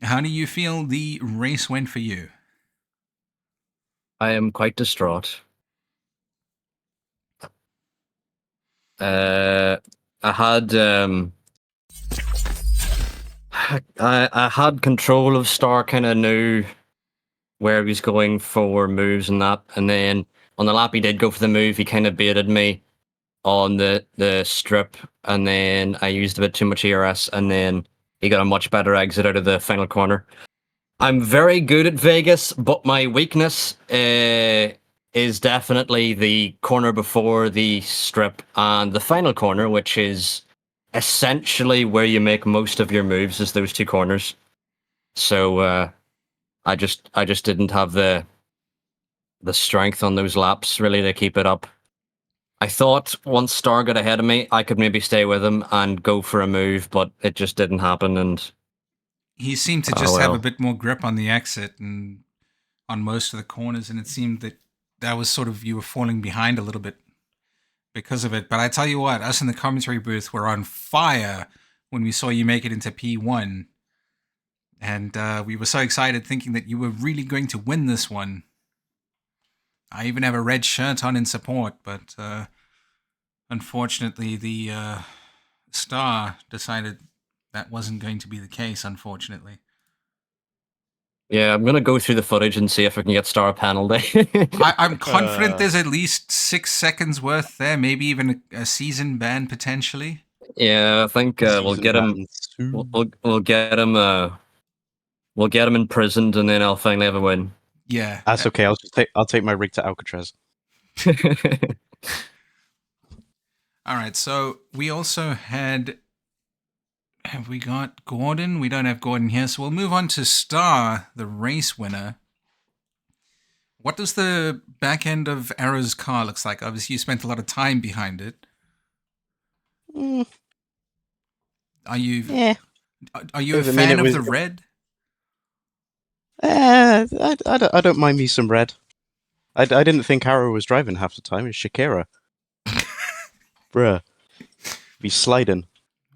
How do you feel the race went for you? I am quite distraught. I had I had control of Star, kind of knew where he was going for moves and that, and then on the lap he did go for the move. He kind of baited me on the strip, and then I used a bit too much ERS, and then he got a much better exit out of the final corner. I'm very good at Vegas, but my weakness is definitely the corner before the strip and the final corner, which is essentially where you make most of your moves, is those two corners. So I just didn't have the strength on those laps really to keep it up. I thought once Star got ahead of me, I could maybe stay with him and go for a move, but it just didn't happen. And he seemed to just have a bit more grip on the exit and on most of the corners, and it seemed that was sort of, you were falling behind a little bit because of it. But I tell you what, us in the commentary booth were on fire when we saw you make it into P1. And we were so excited, thinking that you were really going to win this one. I even have a red shirt on in support, but unfortunately the Star decided that wasn't going to be the case, unfortunately. Yeah, I'm gonna go through the footage and see if I can get star panel day. I'm confident there's at least 6 seconds worth there, maybe even a season ban potentially. Yeah, I think we'll Season get him. ban soon. We'll get him. We'll get him imprisoned, and then I'll finally have a win. Yeah. That's okay. I'll take my rig to Alcatraz. All right, so we also have we got Gordon? We don't have Gordon here, so we'll move on to Star, the race winner. What does the back end of Arrow's car looks like? Obviously, you spent a lot of time behind it. Are you Yeah. Are you a I mean, fan it of was- the red? I don't mind me some red. I didn't think Arrow was driving half the time. It's Shakira. Bruh. Be sliding.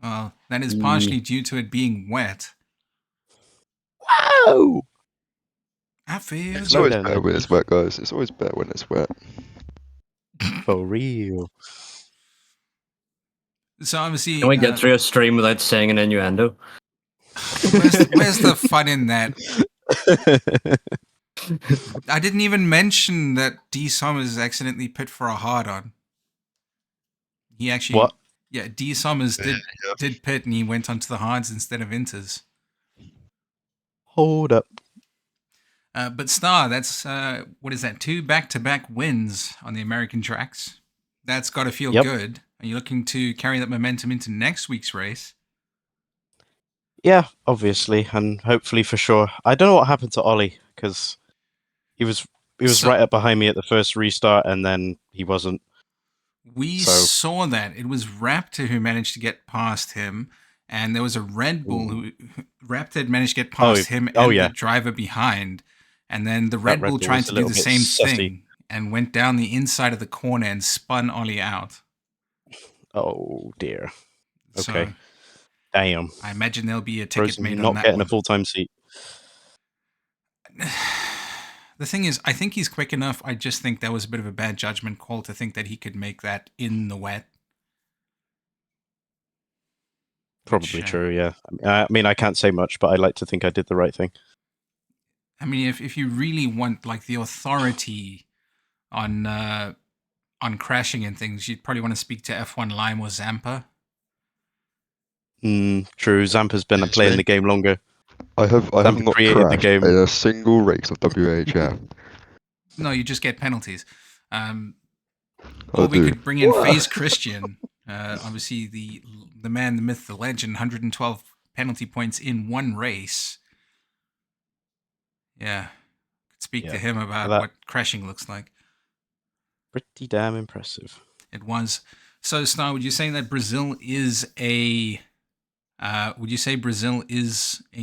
Well, that is partially due to it being wet. Wow! I feel It's Slow always down better there. when it's wet, guys. It's always better when it's wet. For real. so. Obviously, Can we get through a stream without saying an innuendo? where's the fun in that? I didn't even mention that D Summers accidentally pit for a hard on. He actually, What? Yeah, D Summers did pit and he went onto the hards instead of inters. Hold up. But Star, that's what is that? 2 back-to-back wins on the American tracks. That's got to feel Yep. good. Are you looking to carry that momentum into next week's race? Yeah, obviously, and hopefully for sure. I don't know what happened to Ollie because he was So- right up behind me at the first restart, and then he wasn't. We So- saw that. It was Raptor who managed to get past him, and there was a Red Bull who Raptor had managed to get past him and yeah. the driver behind. And then the Red Red Bull Bull tried was to a do the little bit same sussy. thing and went down the inside of the corner and spun Ollie out. Oh dear. So Okay. Damn. I imagine there'll be a ticket Frozen made on not that getting one. a full-time seat. The thing is, I think he's quick enough. I just think that was a bit of a bad judgment call to think that he could make that in the wet. Probably Which, true, yeah. I mean, I can't say much, but I like to think I did the right thing. I mean, if you really want like the authority on crashing and things, you'd probably want to speak to F1 Lime or Zampa. True. Zampa's been Yes, playing mate. the game longer. I have not created the crashed game. in a single race of WHF. No, you just get penalties. I Or we do. could bring in FaZe Christian, obviously the man, the myth, the legend. 112 penalty points in one race. Yeah, could speak to Yeah, him about that- what crashing looks like. Pretty damn impressive. It was. So, Star, would you say that Brazil is a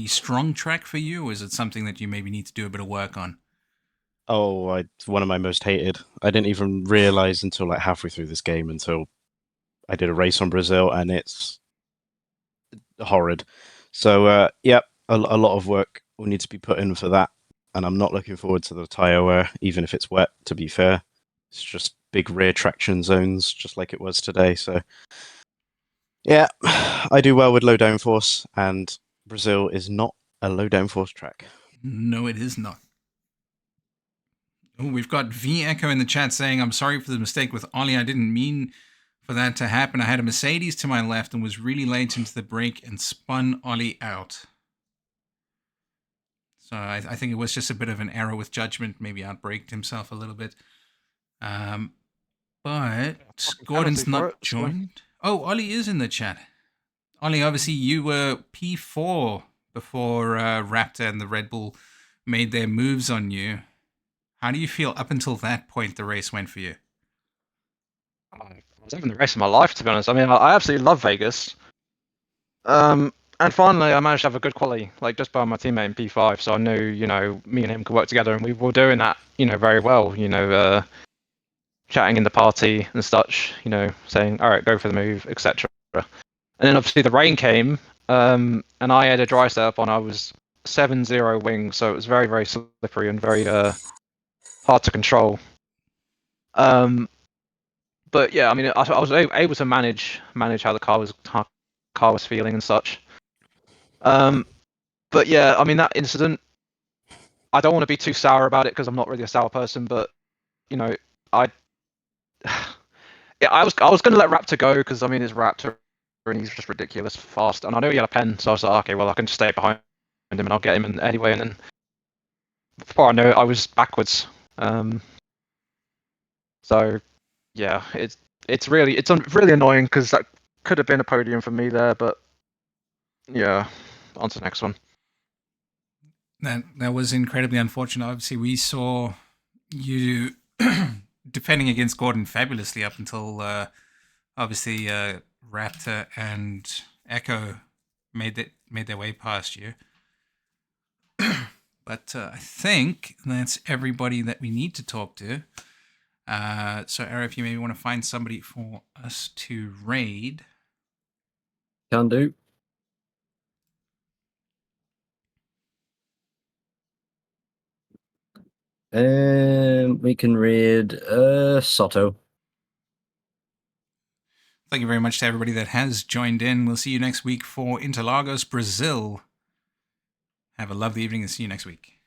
strong track for you, or is it something that you maybe need to do a bit of work on? Oh, it's one of my most hated. I didn't even realize until like halfway through this game until I did a race on Brazil, and it's horrid. So, yeah, a lot of work will need to be put in for that, and I'm not looking forward to the tire wear, even if it's wet. To be fair, it's just big rear traction zones, just like it was today. So, yeah, I do well with low downforce, and Brazil is not a low downforce track. No, it is not. Oh, we've got V Echo in the chat saying, "I'm sorry for the mistake with Ollie. I didn't mean for that to happen. I had a Mercedes to my left and was really late into the brake and spun Ollie out." So I think it was just a bit of an error with judgment. Maybe outbraked himself a little bit. But Gordon's penalty for not it, so- joined. Oh, Ollie is in the chat. Ollie, obviously you were P4 before Raptor and the Red Bull made their moves on you. How do you feel up until that point the race went for you? I was having the race of my life, to be honest. I mean, I absolutely love Vegas. And finally, I managed to have a good quality, like just by my teammate in P5. So I knew, me and him could work together, and we were doing that, very well. Chatting in the party and such. Saying, "All right, go for the move," etc. And then obviously the rain came, and I had a dry setup on. I was 7-0 wing, so it was very, very slippery and very hard to control. But yeah, I mean, I was able to manage how the car was feeling and such. But yeah, I mean that incident. I don't want to be too sour about it because I'm not really a sour person, but you know, I yeah, I was going to let Raptor go because I mean it's Raptor and he's just ridiculous fast, and I know he had a pen, so I was like, okay, well I can just stay behind him and I'll get him in anyway, and then before I know it, I was backwards. So yeah, it's really annoying because that could have been a podium for me there, but yeah, on to the next one. That was incredibly unfortunate. Obviously, we saw you defending against Gordon fabulously up until obviously Raptor and Echo made their way past you. But I think that's everybody that we need to talk to. So, Arrow, if you maybe want to find somebody for us to raid. Can do. We can raid Soto. Thank you very much to everybody that has joined in. We'll see you next week for Interlagos, Brazil. Have a lovely evening and see you next week.